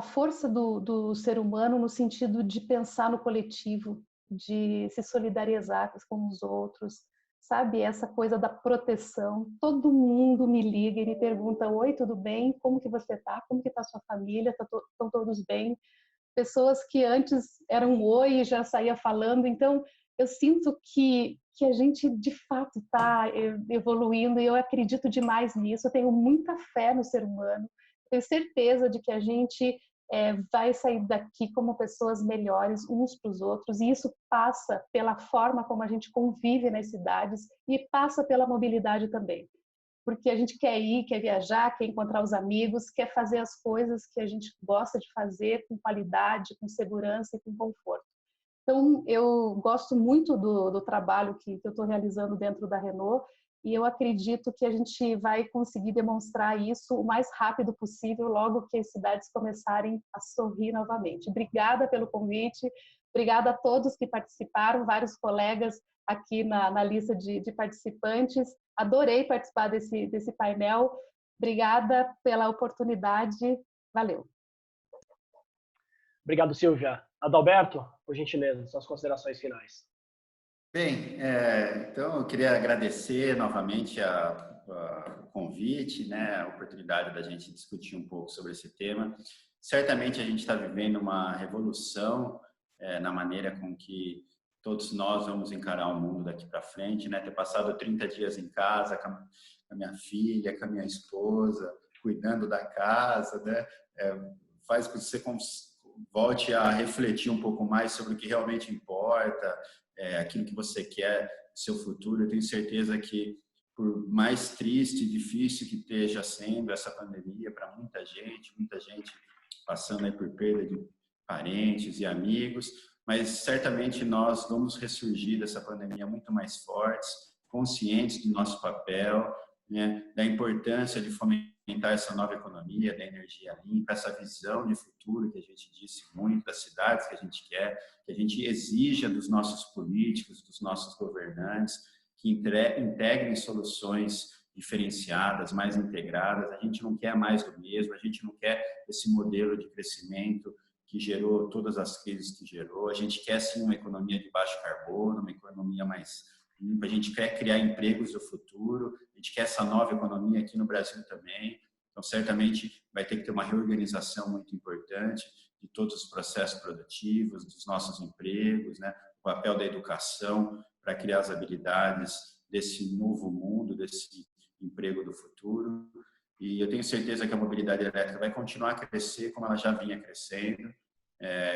força do ser humano no sentido de pensar no coletivo, de se solidarizar com os outros, sabe? Essa coisa da proteção. Todo mundo me liga e me pergunta: oi, tudo bem? Como que você tá? Como que tá a sua família? Estão todos bem? Pessoas que antes eram oi e já saía falando. Então, eu sinto que a gente, de fato, está evoluindo e eu acredito demais nisso. Eu tenho muita fé no ser humano. tenho certeza de que a gente vai sair daqui como pessoas melhores uns para os outros, e isso passa pela forma como a gente convive nas cidades e passa pela mobilidade também. Porque a gente quer ir, quer viajar, quer encontrar os amigos, quer fazer as coisas que a gente gosta de fazer com qualidade, com segurança e com conforto. Então, eu gosto muito do trabalho que eu estou realizando dentro da Renault, e eu acredito que a gente vai conseguir demonstrar isso o mais rápido possível, logo que as cidades começarem a sorrir novamente. Obrigada pelo convite, obrigada a todos que participaram, vários colegas aqui na lista de participantes. Adorei participar desse painel. Obrigada pela oportunidade. Valeu. Obrigado, Silvia. Adalberto, por gentileza, suas considerações finais. Bem, então eu queria agradecer novamente o convite, né, a oportunidade da gente discutir um pouco sobre esse tema. Certamente a gente está vivendo uma revolução na maneira com que todos nós vamos encarar o mundo daqui para frente, né? Ter passado 30 dias em casa com a minha filha, com a minha esposa, cuidando da casa, né? Faz com que você volte a refletir um pouco mais sobre o que realmente importa, aquilo que você quer, seu futuro. Eu tenho certeza que, por mais triste e difícil que esteja sendo essa pandemia para muita gente passando aí por perda de parentes e amigos, mas certamente nós vamos ressurgir dessa pandemia muito mais fortes, conscientes do nosso papel, né, da importância de fomentar essa nova economia, da energia limpa, essa visão de futuro que a gente disse muito, das cidades que a gente quer, que a gente exija dos nossos políticos, dos nossos governantes, que integrem soluções diferenciadas, mais integradas. A gente não quer mais do mesmo, a gente não quer esse modelo de crescimento que gerou todas as crises que gerou. A gente quer sim uma economia de baixo carbono, uma economia mais limpa. A gente quer criar empregos do futuro. A gente quer essa nova economia aqui no Brasil também. Então, certamente vai ter que ter uma reorganização muito importante de todos os processos produtivos, dos nossos empregos, né? O papel da educação para criar as habilidades desse novo mundo, desse emprego do futuro. E eu tenho certeza que a mobilidade elétrica vai continuar a crescer como ela já vinha crescendo.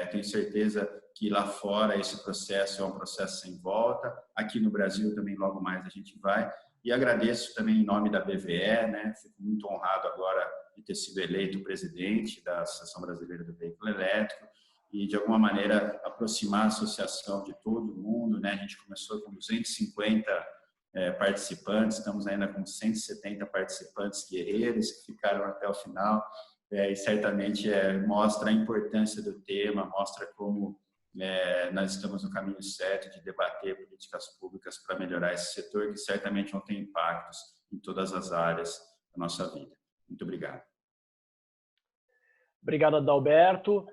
Tenho certeza que lá fora esse processo é um processo sem volta. Aqui no Brasil também logo mais a gente vai. E agradeço também em nome da BVE, né? Fico muito honrado agora de ter sido eleito presidente da Associação Brasileira do Veículo Elétrico e, de alguma maneira, aproximar a associação de todo mundo, né? A gente começou com 250 participantes, estamos ainda com 170 participantes guerreiros que ficaram até o final, e certamente mostra a importância do tema, mostra como nós estamos no caminho certo de debater políticas públicas para melhorar esse setor, que certamente vão ter impactos em todas as áreas da nossa vida. Muito obrigado. Obrigado, Adalberto.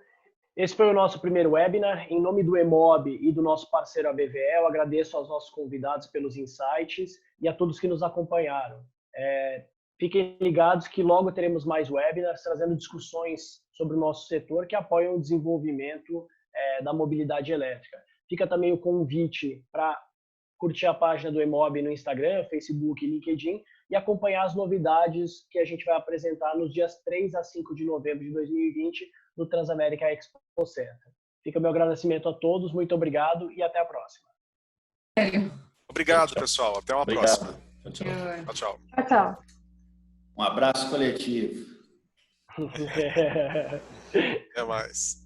Esse foi o nosso primeiro webinar. Em nome do EMOB e do nosso parceiro ABVE, eu agradeço aos nossos convidados pelos insights e a todos que nos acompanharam. Fiquem ligados que logo teremos mais webinars trazendo discussões sobre o nosso setor que apoiam o desenvolvimento da mobilidade elétrica. Fica também o convite para curtir a página do EMOB no Instagram, Facebook e LinkedIn e acompanhar as novidades que a gente vai apresentar nos dias 3 a 5 de novembro de 2020 no Transamérica Expo Center. Fica o meu agradecimento a todos, muito obrigado e até a próxima. Obrigado, pessoal. Até uma próxima. Tchau. Tchau. Tchau. Um abraço coletivo. Até mais.